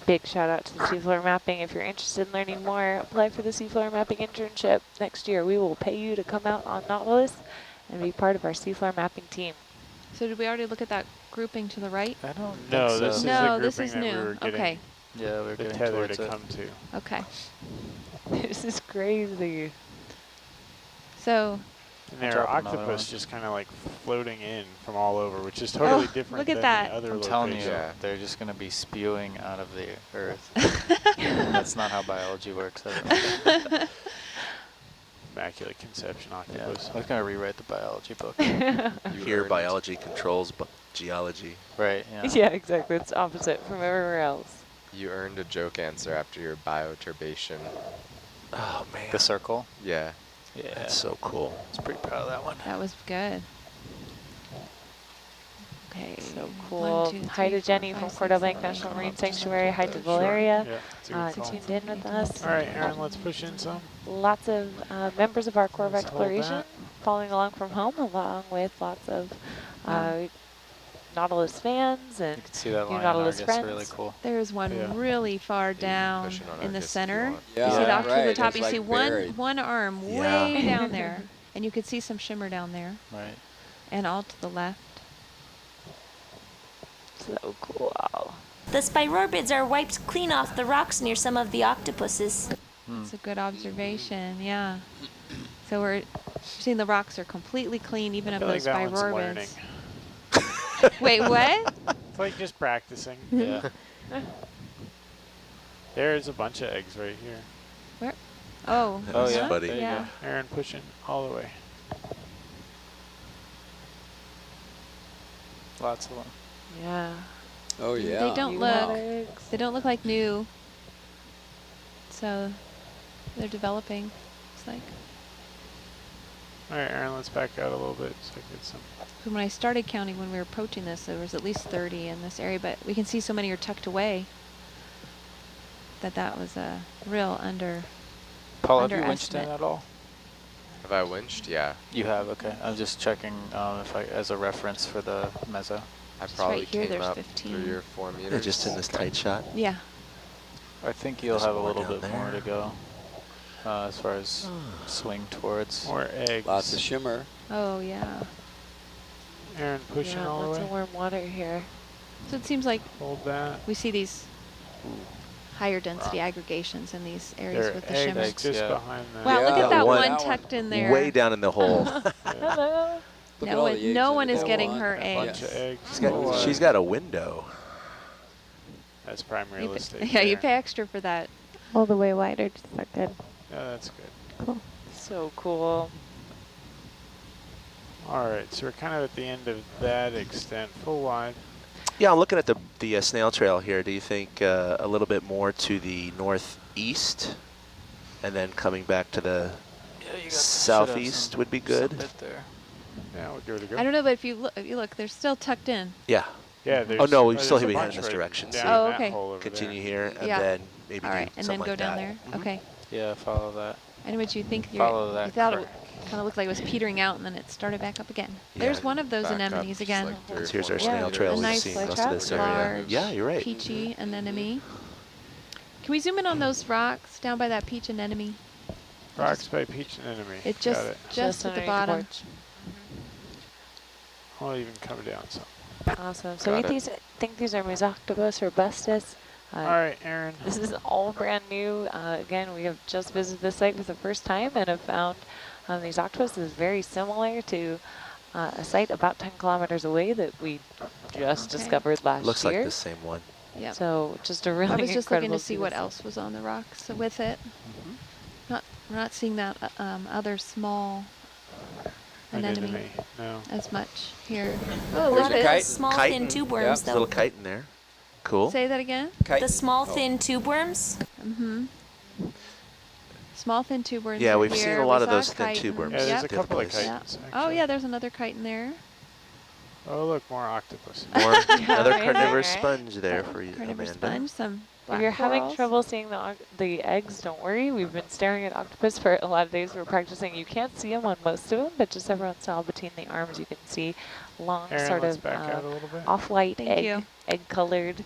Big shout out to the seafloor mapping. If you're interested in learning more, apply for the seafloor mapping internship next year. We will pay you to come out on Nautilus and be part of our seafloor mapping team. So did we already look at that grouping to the right? I don't No, think this so. is No, the this grouping is that we new. were getting Okay. Yeah, we're the getting tether towards to it. come to. Okay. This is crazy. So And there are drop another octopus one. just kind of like floating in from all over, which is totally different look at than that. the other I'm locations. telling you, Yeah. they're just going to be spewing out of the earth. That's not how biology works. Immaculate conception Yeah, octopus. I was going to rewrite the biology book. Here, biology controls geology. Right, yeah. Yeah, exactly. It's opposite from everywhere else. You earned a joke answer after your bioturbation. Oh, man. The circle. Yeah. Yeah, That's so cool. I was pretty proud of that one. that was good. Okay. So 1, cool. 2, Hi 3, to Jenny 4, from 5, Cordell 6, Bank 7, National 8, Marine 9, Sanctuary. Hi to Sure. Valeria, Yeah, it's a good call. tuned in with us. All right, Aaron, let's push in some. Lots of members of our Corps of Let's hold Exploration that. following along from home, along with lots of Nautilus fans and You can see that your line on Nautilus Argus, friends. really cool. There's one Yeah. really far You can down push it on in the Argus if you center. want. You see the Yeah. off to the Right, top. it's You like see buried. one arm Yeah. way down there, and you could see some shimmer down there, Right. and all to the left. So cool. The spirobids are wiped clean off the rocks near some of the octopuses. It's a good observation. Yeah. So we're seeing the rocks are completely clean, even I of feel like those that one's learning. spirobids. Wait, what? It's like just practicing. Yeah. There's a bunch of eggs right here. Where? Oh. Oh, Nice, yeah. buddy. There you Yeah. go. Aaron pushing all the way. Lots of them. Yeah. Oh, yeah. They don't Wow. look. They don't look like new. So they're developing. It's like All right, Aaron, let's back out a little bit so I get some. when I started counting, when we were approaching this, there was at least 30 in this area, but we can see so many are tucked away. That was a real Paul, have you winched underestimate. in at all? Have I winched? Yeah. You have, okay. I'm just checking if as a reference for the meso. I Just probably right here, came there's up 15. 3 or 4 meters. Yeah, just in this tight shot. Yeah. I think you'll There's have a more little down bit more there. to go as far as swing towards. More eggs. Lots of shimmer. Oh, yeah. Aaron pushing Yeah, all the lots way. of warm water here. So it seems like Hold that. we see these higher density aggregations in these areas There are with the eggs shimmer. just yeah. behind that. Wow, look Yeah, at that one- one that one. tucked in there. Way down in the hole. Hello. Look No at all one- the eggs no in one it. is That getting one. her Bunch eggs. of eggs. She's got a window. That's prime real estate. Yeah, you there. pay extra for that. All the way wider, just like good. Yeah, that's good. Cool. So cool. All right, so we're kind of at the end of that extent, full wide. Yeah, I'm looking at the snail trail here. Do you think a little bit more to the northeast and then coming back to the southeast would be good? Bit there. Yeah, we'll give it a go. I don't know, but if you look, they're still tucked in. Yeah. Yeah, there's. Oh, no, we there's still a heading in bunch this right direction, down see? Oh, in that okay. hole over Continue there. here and Yeah. then maybe All do right, and then something go like down that. there. Mhm. Okay. Yeah, follow that. And would you think Follow you that thought crack. it kind of looked like it was petering out and then it started back up again? Yeah. There's one of those Back up anemones just again. like 3 or Here's 4 our snail meters. trail A we've nice seen fly most of this trap. area. large Yeah, you're right. peachy anemone. Can we zoom in on those rocks down by that peach anemone? Rocks by Peach and Enemy. It Got just it. just at the underneath bottom. porch. I'll even come down some. Awesome. So Got we it. think these are Musoctopus robustus. All right, Aaron. This is all brand new. Again, we have just visited this site for the first time and have found these octopus is very similar to a site about 10 kilometers away that we just Okay. discovered last Looks year. like the same one. Yep. So just a really I was just looking incredible to see what visit. else was on the rocks with it. We're not seeing that other small anemone No. as much here. Oh, There's look a at kite. the small Kite thin and- tube yeah, worms, There's a little though. kite in there. Cool. Say that again? Kite. The small Oh. thin tube worms. Mm-hmm. Small thin tube worms. Yeah, are we've here. seen a lot We of saw those a thin kite tube and- worms. Yeah, there's Yep. a couple of Different kites. Oh actually. yeah, there's another kite in there. Oh, look, more octopus. More, another amazing, carnivorous right? sponge there for you, Carnivorous Amanda. sponge, some If you're having trouble seeing the eggs, don't worry. We've been staring at octopus for a lot of days. We're practicing. You can't see them on most of them, but just every once in a while between the arms, you can see long, Aaron, sort let's of back out a little bit. off-white Thank you. egg-colored,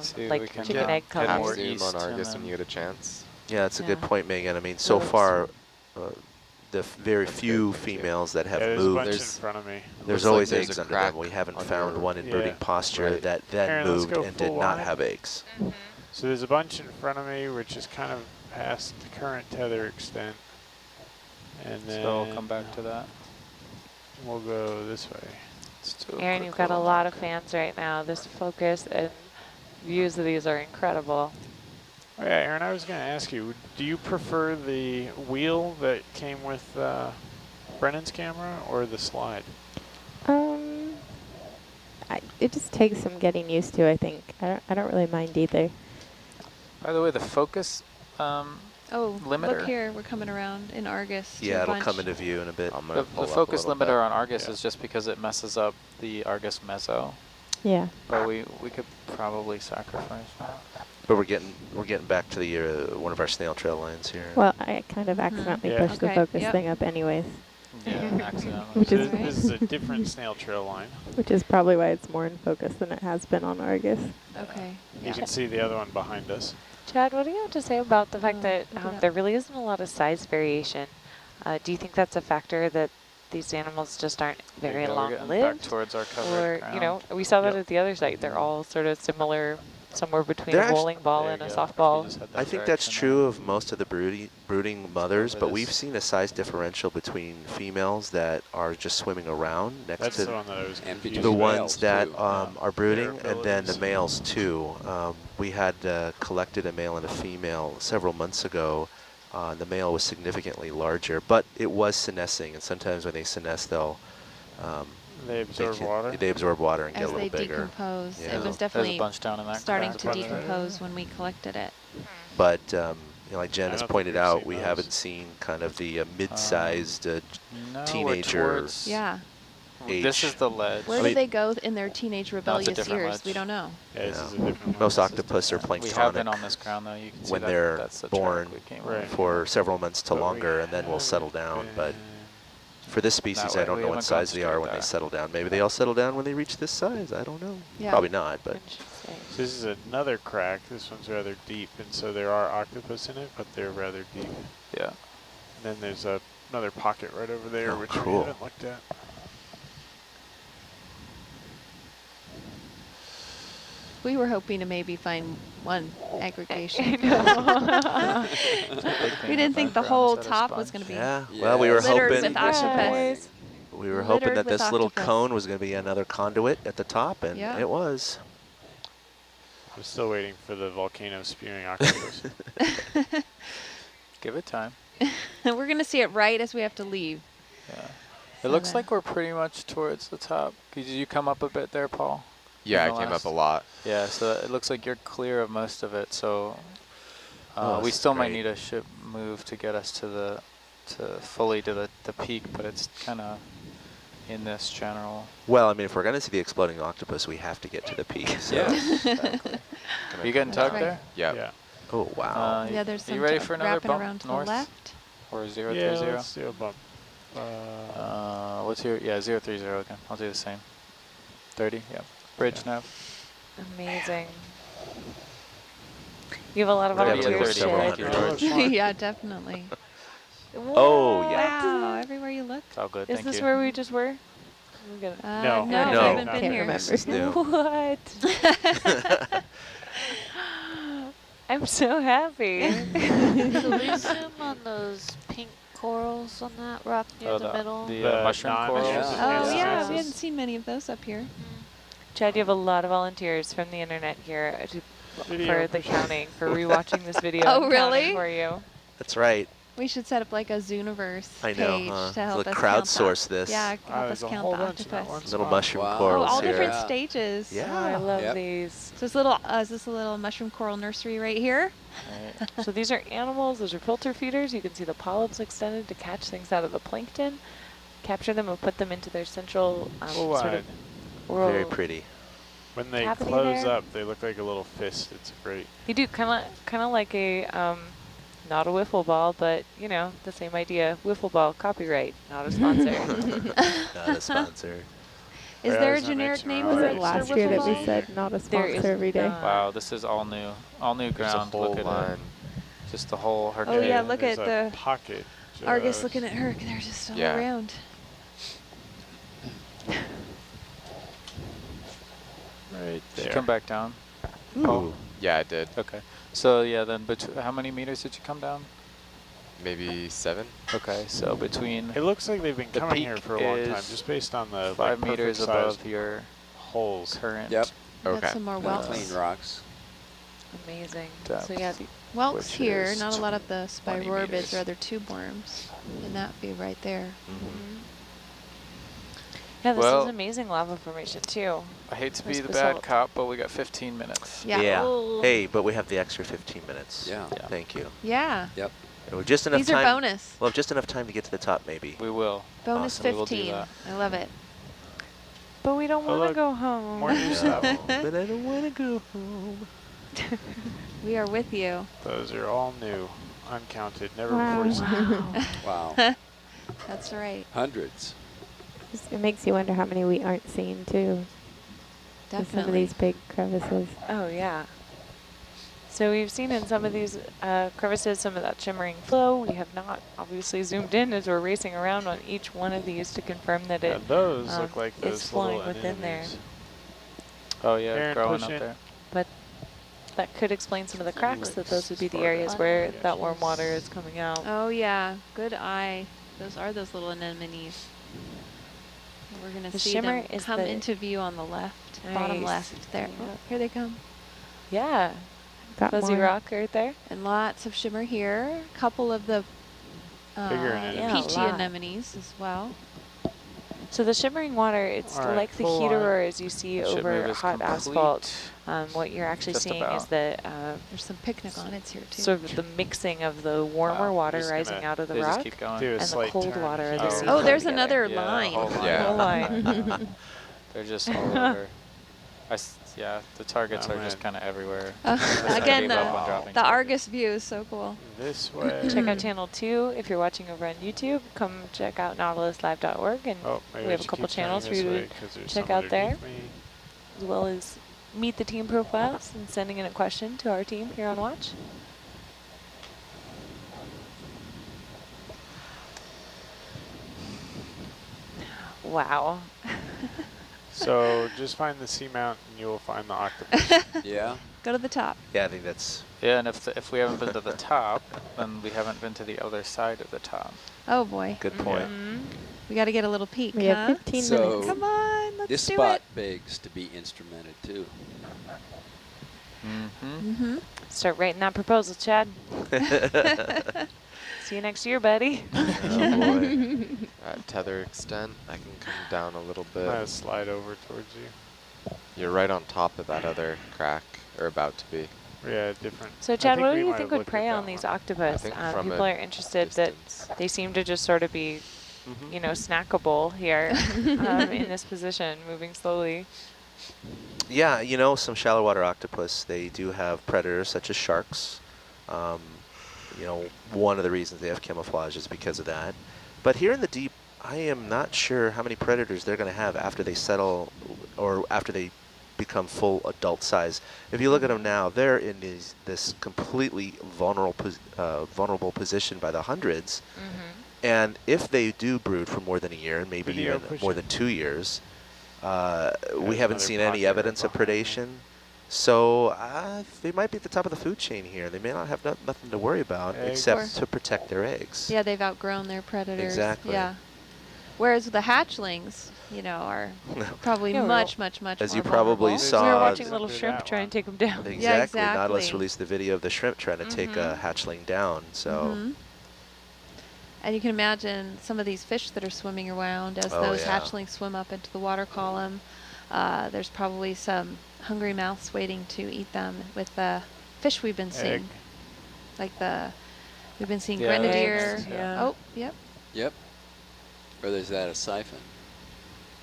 See if we like can chicken egg get Half more colors. zoom east on and Argus when then- you get a chance. Yeah, that's a good Yeah. point, Megan. I mean, so Those- far, the very That's few good, thank you. females that have Yeah, there's a bunch moved, in front of me. there's Looks like always there's eggs a under them. crack We haven't on found your- one in Yeah. brooding posture Right. that then Aaron, let's moved go and did full not wide. have eggs. So there's a bunch in front of me, which is kind of past the current tether extent. And then So we'll come back to that. we'll go this way. Let's do a Aaron, quick you've got a little lot of mark. fans right now. This focus and views of these are incredible. Oh yeah, Aaron, I was going to ask you, do you prefer the wheel that came with Brennan's camera or the slide? It just takes some getting used to, I think. I don't really mind either. By the way, the focus, Oh, Limiter. look here. We're coming around in Argus. to Yeah, a it'll bunch. come into view in a bit. I'm gonna the pull up a focus little limiter bit. on Argus Yeah. is just because it messes up the Argus meso. Yeah. But we could probably sacrifice that. But we're getting back to the one of our snail trail lines here. Well, I kind of accidentally Yeah. pushed the Okay, focus yep. thing up anyways, Yeah, accidentally. Which So is- this is a different snail trail line. which is probably why it's more in focus than it has been on Argus. Okay. You can see the other one behind us. Chad, what do you have to say about the fact that look it up. there really isn't a lot of size variation? Do you think that's a factor that these animals just aren't very There we go, we're getting back long-lived? towards our covered Or, ground. you know, we saw that Yep. at the other site. They're all sort of similar, somewhere between They're a bowling ball There and you a go. You softball. just had that I think that's direction true there. of most of the brooding mothers, Over but this. we've seen a size differential between females that are just swimming around next That's to the one that I was And confused the between about. ones males, that too. are brooding, Their and then the abilities. males too. We had collected a male and a female several months ago. The male was significantly larger, but it was senescing, and sometimes when they senesce, They absorb water. They absorb water and get As a little they bigger. decompose. Yeah. It was There's a definitely bunch down in that starting crack to right there. decompose when we collected it. But like Jen I has don't think pointed we've out, seen we those. haven't seen kind of the mid-sized No, we're teenager. towards- Yeah. This is the ledge. Where I did mean- they go in their teenage rebellious different years? ledge. We don't know. Yeah, this Yeah. is a different one. Most This is octopus are different. We have been planktonic on this ground though. You can see when that they're that's the born track we came Right. on. for several months to But we longer, and then will haven't settle down. But been- for this species, way, I don't we know what haven't size gone they are straight when they there. settle down. Maybe they all settle down when they reach this size. I don't know. Yeah. Probably not, but Interesting. So this is another crack. This one's rather deep, and so there are octopus in it, but they're rather deep. Yeah. And then there's another pocket right over there, Oh, which cool. we haven't looked at. We were hoping to maybe find one aggregation. We didn't think the whole top was going to be yeah. Well, we were littered hoping with octopus. we were hoping littered that with this little octopus. cone was going to be another conduit at the top, and Yeah. it was. I'm still waiting for the volcano spewing octopus. Give it time. We're going to see it right as we have to leave. Yeah. It looks Okay. like we're pretty much towards the top. Did you come up a bit there, Paul? Yeah, I The came last- up a lot. Yeah, so it looks like you're clear of most of it. So Oh, we this is still might great. need a ship move to get us to fully to the peak, but it's kind of in this general. Well, I mean, if we're going to see the exploding octopus, we have to get to the peak. So. Yeah, exactly. Gonna You getting come tugged down. there? Yeah. Yeah. Oh wow. Yeah, there's some you ready for another wrapping bump around to north? the left. Or 030? Yeah, let's do a bump. What's your, yeah, 030 again. I'll do the same. 30, yeah. Bridge nav. Amazing. You have a lot of We're Definitely definitely volunteers, several Chad. hundred. George. Yeah, definitely. Oh, yeah. Wow, everywhere you look. It's all good, Is thank this you. where we just were? We got it. No. no, No. I haven't No. been Can't here. remember. This is new. What? I'm so happy. So we zoom on those pink corals on that rock near Oh, the middle. The The mushroom corals. non-intrusive Oh, Yeah. yeah, Yeah. we hadn't seen many of those up here. Chad, you have a lot of volunteers from the internet here for Video the for counting, for rewatching this video. Oh, and counting really? For you. That's right. We should set up like a Zooniverse I know, page huh? to help Let's us count crowdsource the, this. Yeah, help us there's a count whole the bunch in that one octopus. Little spot. mushroom Wow. Oh, corals all here. different Yeah. stages. Yeah. Oh, I love Yep. these. So this little, is this a little mushroom coral nursery right here? Right. So these are animals. Those are filter feeders. You can see the polyps extended to catch things out of the plankton, capture them and put them into their central Full sort wide. of oral. Very pretty. When they cavity close there. up, they look like a little fist. It's great. They do kind of like a, not a wiffle ball, but you know, the same idea. Wiffle ball, copyright, not a sponsor. Not a sponsor. Is I there a was gonna generic mention name Was for it for last year wiffle that we balls? said not a There is sponsor every day? not. Wow, this is all new There's a ground. whole Look at line. it. Just the whole Oh, Hercules. yeah, look There's at a the pocket. Argus just looking at her. They're just all Yeah. around. right Did you there. come back down? Ooh. Yeah, I did. Okay. So yeah, then how many meters did you come down? Maybe 7. Okay, so between It looks like they've been The coming here peak for a long time, is just based on the 5 like, meters perfect-sized above your holes. current. Yep. Got Okay. some more Uh, whelks. Clean rocks. Amazing. Depth. So yeah, Whelks which here, is not a lot of the 20 spirorbids meters. or other tube worms. And that be right there. yeah, this Well- is amazing lava formation too. I hate to be Where's the the bad salt? cop, but we got 15 minutes. Yeah. Oh. Hey, but we have the extra 15 minutes. Yeah. Yeah. Thank you. Yeah. Yep. And we're just enough These time. are bonus. We'll have just enough time to get to the top, maybe. We will. Bonus Awesome. We will do 15. that. I love it. But we don't Oh, want to look, go home. More new stuff. But I don't want to go home. We are with you. Those are all new, uncounted, never Wow. before seen. Wow. That's right. Hundreds. It makes you wonder how many we aren't seeing too. With some of Definitely. these big crevices. Oh yeah. So we've seen in some of these crevices some of that shimmering flow. We have not obviously zoomed in as we're racing around on each one of these to confirm that it And those look like is those flowing little within there. anemones. Oh yeah, Aaron, growing push up in. there. But that could explain some of the cracks, that those would be the Spark areas up. where Yeah, that warm she's- water is coming out. Oh, yeah. Good eye. Those are those little anemones. We're going The to see shimmer them is come the- into view on the left, bottom Nice. left there. Yeah. Oh, here they come. Yeah, Got fuzzy more. rock right there. And lots of shimmer here. A couple of the Bigger anemones. Yeah, a peachy lot. anemones as well. So the shimmering water, it's All right, like the full heat on. aurores you see Ship over move is hot complete. asphalt. What you're actually Just seeing is about. the There's some picnic onnets here too. sort of the mixing of the warmer Wow, water just rising gonna- out of the They just rock keep going. Do a and the slight cold turn water of the here. sea. Oh, come there's together. another Yeah, line. whole line. Yeah. Whole line. They're just all over. Yeah, the targets Oh, are just man. kind of everywhere. Again, Gave up on dropping the targets. Argus view is so cool. This way. Check out channel 2 if you're watching over on YouTube. Come check out nautiluslive.org, and Oh, maybe we have a should couple keep turning channels for this you way, to 'cause there's check some out there, underneath me. as well as meet the team profiles and sending in a question to our team here on Watch. Wow. So just find the seamount and you will find the octopus. Yeah. Go to the top. Yeah, I think that's. Yeah, and if we haven't been to the top, then we haven't been to the other side of the top. Oh boy. Good point. Mhm. We got to get a little peek, We huh? have 15 So- minutes. Come on, let's This do spot it. begs to be instrumented too. Mm-hmm. Mm-hmm. Start writing that proposal, Chad. See you next year, buddy. Oh boy. At tether extent, I can come down a little I'm bit. gonna slide over towards you. You're right on top of that other crack, or about to be. Yeah, different. So I Chad, what we do you might think have would looked at prey that on these one. octopus? think from People a are interested distance. that they seem to just sort of be, Mhm. you know, snackable here in this position, moving slowly. Yeah, you know, some shallow water octopus, they do have predators such as sharks. You know, one of the reasons they have camouflage is because of that. But here in the deep, I am not sure how many predators they're going to have after they settle or after they become full adult size. If you look at them now, they're in this completely vulnerable position by the hundreds. Mm-hmm. And if they do brood for more than a year, and maybe Video even push more it. than 2 years, we haven't another seen any pocket right evidence of behind me. predation. So they might be at the top of the food chain here. They may not have nothing to worry about Eggs. except to protect their eggs. Yeah, they've outgrown their predators. Exactly. Yeah. Whereas the hatchlings, you know, are probably Yeah, much As more you probably vulnerable. saw, we were watching Look little at shrimp that try one. and take them down. Exactly. Yeah, Nautilus exactly. released the video of the shrimp trying to take a hatchling down. So Mhm. And you can imagine some of these fish that are swimming around as Oh, those yeah. hatchlings swim up into the water column. There's probably some hungry mouths waiting to eat them with the fish we've been seeing. Egg. Like we've been seeing Yeah, grenadier. eggs, yeah. Oh, yep. Yep. Or there's that a siphon.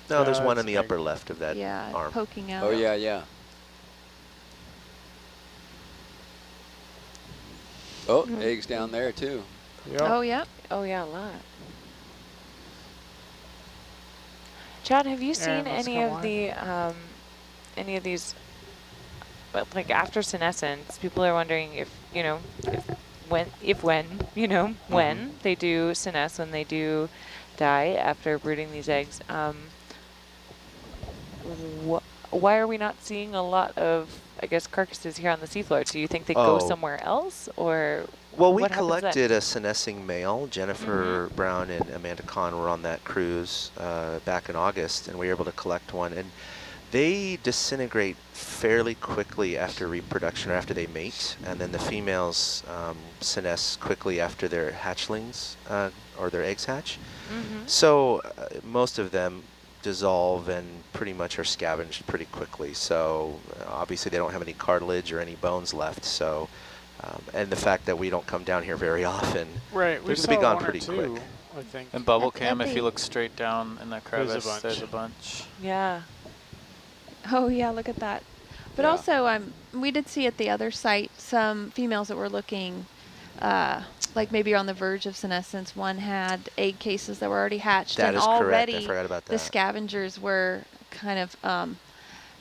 No, there's one it's in the upper left of that Yeah, arm. poking out. Oh, yeah, yeah. Oh, eggs down there, too. Yep. Oh, yeah. Oh yeah, a lot. Chad, have you seen let's any come of on. the any of these? But like after senescence, people are wondering if when they do senesce, when they do die after brooding these eggs. Why are we not seeing a lot of, I guess, carcasses here on the seafloor? Do you think they go somewhere else, or Well, we what happens then? collected a senescing male. Jennifer Brown and Amanda Kahn were on that cruise back in August, and we were able to collect one. And they disintegrate fairly quickly after reproduction or after they mate, and then the females senesce quickly after their hatchlings or their eggs hatch. So most of them dissolve and pretty much are scavenged pretty quickly. So obviously they don't have any cartilage or any bones left. So and the fact that we don't come down here very often, Right, we they're saw gonna be gone one or pretty two, quick. I think. And bubble At cam, if the- you look straight down in that There's a crevice, bunch. there's a bunch. Yeah. Oh, yeah, look at that. But Yeah. also, we did see at the other site some females that were looking like maybe on the verge of senescence. One had egg cases that were already hatched, That and is correct. already I forgot about the that. scavengers were kind of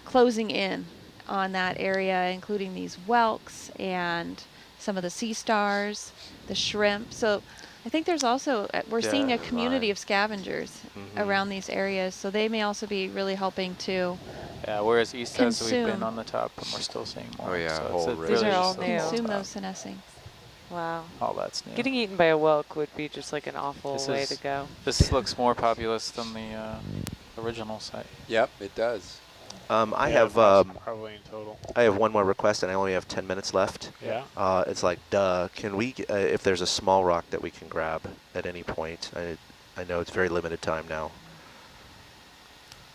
closing in on that area, including these whelks and some of the sea stars, the shrimp. So I think there's also, we're seeing a community of scavengers around these areas, so they may also be really helping to Yeah, whereas east as we've been Consume. on the top, and we're still seeing more. Oh, yeah, so whole it's ridge. These are really all just new. the consume top. those senescing. Wow. All that's new. Getting eaten by a whelk would be just like an awful This way is- to go. This looks more populous than the original site. Yep, it does. I Yeah, have probably in total. I have one more request, and I only have 10 minutes left. Yeah. It's like, can we, if there's a small rock that we can grab at any point, I know it's very limited time now.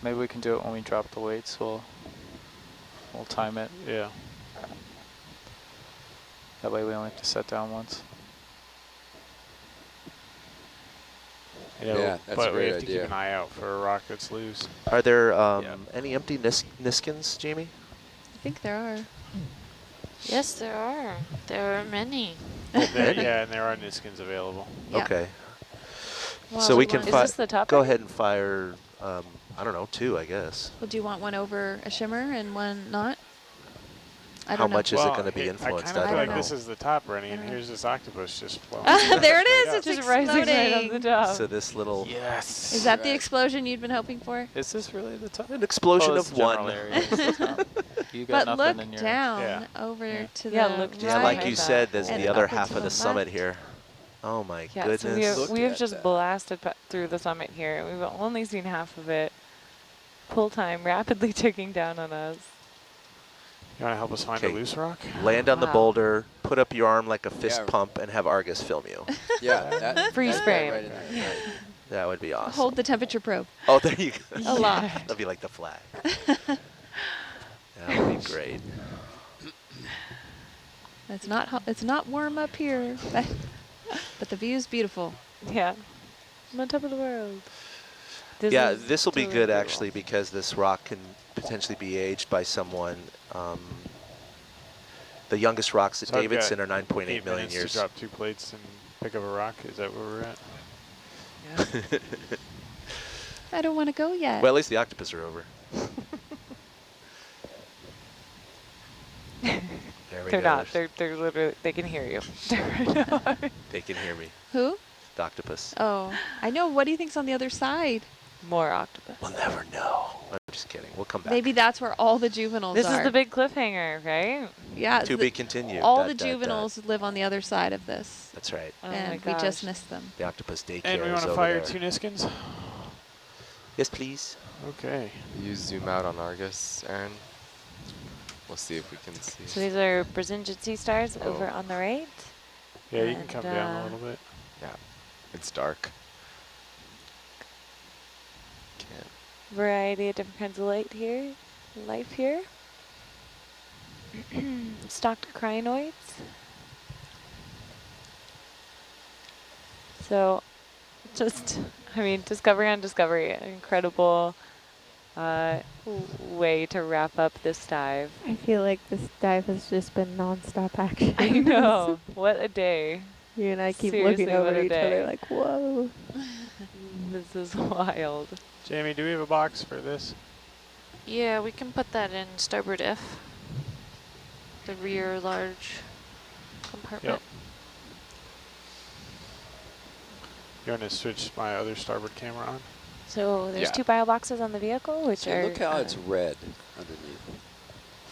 Maybe we can do it when we drop the weights. We'll time it. Yeah. That way we only have to set down once. Yeah, that's a but we great have to idea. keep an eye out for a rock that's loose. Are there any empty Niskins, Jamie? I think there are. Yes, there are. There are many. Yeah, and there are Niskins available. Yeah. Okay. Well, So we can is this the top go right? ahead and fire, I don't know, 2, I guess. Well, do you want one over a shimmer and one not? I How don't know. much is it going to be I influenced? kind of I feel don't like this know. is the top, Rennie, and I don't know. here's this octopus just floating. There it is. It's Just rising right exploding. on the top. So this little, Yes. Is that the Right. explosion you'd been hoping for? Is this really the top? an explosion Oh, it's of the general one. area, it's the top. You got But nothing look in your... down Yeah. over Yeah. to Yeah, the look just Yeah, right. like behind you that. said, there's And the other up and half to of the the summit left. here. Oh my Yeah, goodness. so we have, Look we have at just that. blasted through the summit here. We've only seen half of it. Pull time rapidly ticking down on us. You want to help us find Okay. a loose rock? Land on the Wow. boulder, put up your arm like a fist Yeah. pump, and have Argus film you. Yeah, that, Freeze that frame. Right in there. Yeah. That would be awesome. Hold the temperature probe Oh, there you go. aloft. That'd be like the flag. That would be great. It's not hot, it's not warm up here, but the view's beautiful. Yeah. I'm on top of the world. Yeah, is this will be totally good cool. actually because this rock can potentially be aged by someone. The youngest rocks at So I've Davidson got are 9.8 8 million minutes years. to drop 2 plates and pick up a rock. Is that where we're at? I don't want to go yet. Well, at least the octopus are over. There we They're go. not. They're literally, they can hear you. They can hear me. Who? The octopus. Oh, I know. What do you think's on the other side? More octopus. We'll never know. I'm just kidding. We'll come back. Maybe that's where all the juveniles This are. is the big cliffhanger, right? Yeah. To be continued. All Dot, the dot, dot. juveniles live on the other side of this, That's right. Oh my and we just gosh. missed them. The octopus daycare And we is want to over fire there. 2 Niskins? Yes, please. Okay. You zoom out on Argus, Aaron. We'll see if we can see. So these are Brazilian sea stars Oh. over on the right. Yeah, you can And, come down a little bit. Yeah, it's dark. Can't. Variety of different kinds of light here, life here. Stocked crinoids. So just, I mean, discovery on discovery, incredible way to wrap up this dive. I feel like this dive has just been non-stop action. I know. What a day. You and I keep Seriously, looking over what a each day. other like, whoa. This is wild. Jamie, do we have a box for this? Yeah, we can put that in starboard F. The rear large compartment. Yep. You want to switch my other starboard camera on? So there's Yeah. 2 bio boxes on the vehicle, which See, are look how it's red underneath.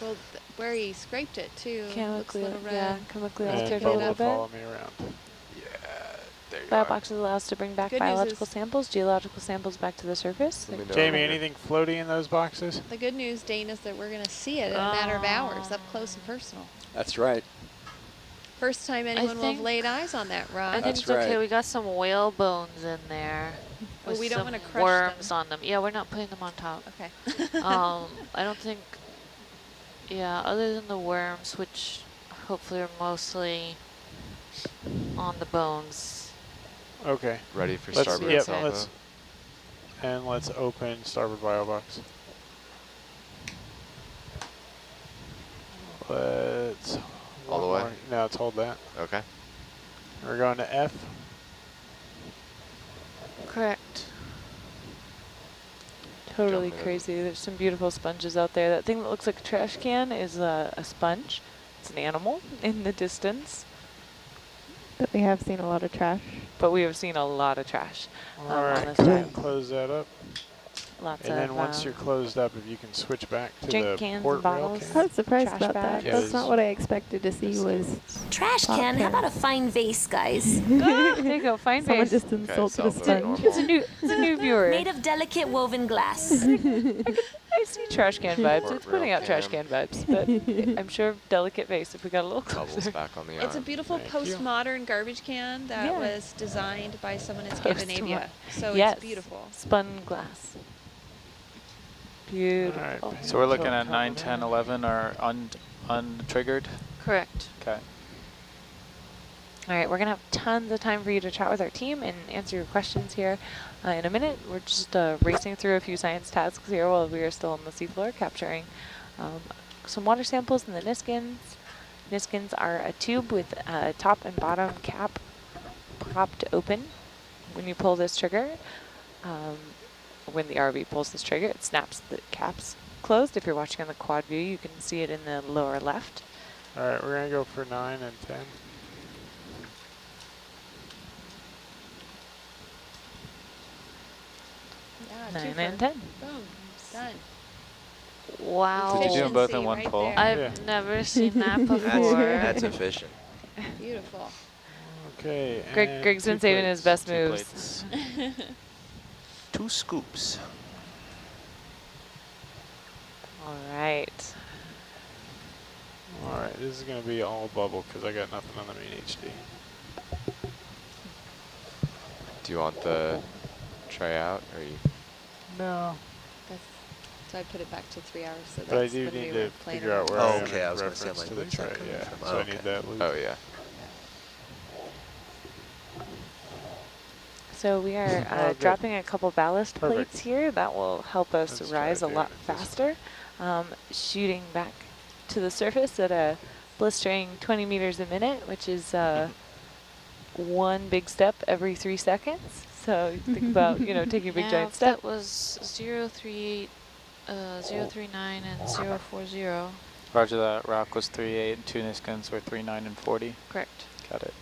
Well, where he scraped it too. Looks a chemically, little red. yeah, chemically And altered a Bo little will bit. follow me around. Yeah, there you Bio are. boxes allow us to bring back Good news biological is- samples, geological samples back to the surface. Let me know Jamie, when you're- anything floaty in those boxes? The good news, Dane, is that we're going to see it in a matter of hours, up close and personal. That's right. First time anyone will have think- laid eyes on that I rock. think That's it's okay. right. We got some whale bones in there. Oh, with we don't some wanna crush worms them. on them. Yeah, we're not putting them on top. Okay. I don't think. Yeah, other than the worms, which hopefully are mostly on the bones. Okay. Ready for Let's, starboard yep, salvo? let's open starboard bio box. Let's... All the one way? more. No, let's hold that. Okay. We're going to F. Correct. Totally Jumping in. crazy. There's some beautiful sponges out there. That thing that looks like a trash can is a sponge. It's an animal in the distance, But we have seen a lot of trash. but we have seen a lot of trash. All on right, this go ahead dive. and close that up. Lots And of then once you're closed up, if you can switch back to drink the cans port and rail bottles. can. I was surprised Trash about that. bags. Yeah, That's it's- not what I expected to see was Trash can, how about a fine vase, guys? there you go. Find someone base. just insulted a salvo sponge. normal. It's a new viewer. Made of delicate woven glass. I see trash can vibes. Port It's putting rail out trash can can. vibes, but I'm sure delicate vase if we got a little Bubbles closer. back on the It's a arm. beautiful Thank you. postmodern garbage can that Yeah. was designed by someone in Postmo- Scandinavia. So Yes. it's beautiful. Spun glass. Beautiful. All right. So we're looking at Cover 9, there. 10, 11 are untriggered. Correct. Okay. All right, we're going to have tons of time for you to chat with our team and answer your questions here in a minute. We're just racing through a few science tasks here while we are still on the seafloor, capturing some water samples in the Niskins. Niskins are a tube with a top and bottom cap propped open. When you pull this trigger, when the ROV pulls this trigger, it snaps the caps closed. If you're watching on the quad view, you can see it in the lower left. All right, we're going to go for 9 and 10. Yeah, 9 twofer. and 10. Boom. Done. Wow. Did you do them both in Efficiency one right pull? there. I've Yeah. never seen that before. That's efficient. Beautiful. Okay. and Greg's been 2 saving his plates. best 2 moves. plates. 2 scoops. All right. All right, this is going to be all bubble because I got nothing on the main HD. Do you want the tray out, or you? No, So I put it back to 3 hours. So but I that's do when we need were to playing figure out around. where I am Okay, I in was gonna say, I'm reference like, to the where's that tray. coming Yeah, from? so I Okay. need that loop. Oh yeah. So we are Oh, good. dropping a couple ballast Perfect. plates here. That will help us Let's try rise a doing lot it this way. faster. Shooting back to the surface at a blistering 20 meters a minute, which is one big step every 3 seconds. So think about, taking a big Yeah, giant if step. that was 038, 039, and 040. Roger that. Rock was 3.8 and 2 Niskins were 3.9 and 40. Correct. Got it.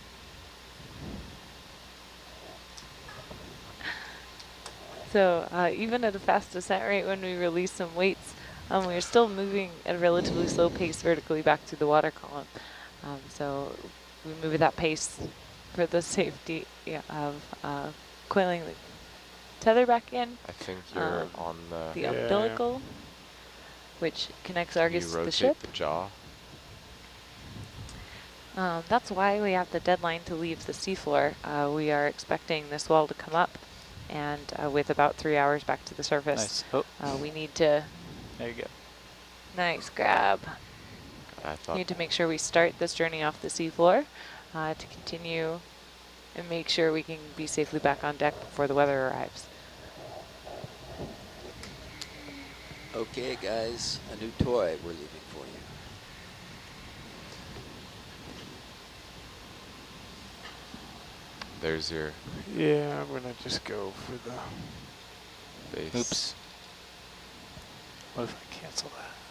So even at a fast descent rate, when we release some weights, we're still moving at a relatively slow pace vertically back to the water column. So we move at that pace for the safety of coiling the tether back in, I think you're Um, on the Yeah, umbilical, which connects Can Argus you to the rotate ship. the jaw? That's why we have the deadline to leave the seafloor. We are expecting this wall to come up, and with about 3 hours back to the surface, Nice. Oh, we need to, there you go. nice grab. I thought. Need to make sure we start this journey off the seafloor to continue and make sure we can be safely back on deck before the weather arrives. Okay, guys, a new toy we're leaving for you. There's your Yeah, I'm gonna just go for the base. Oops. What if I cancel that?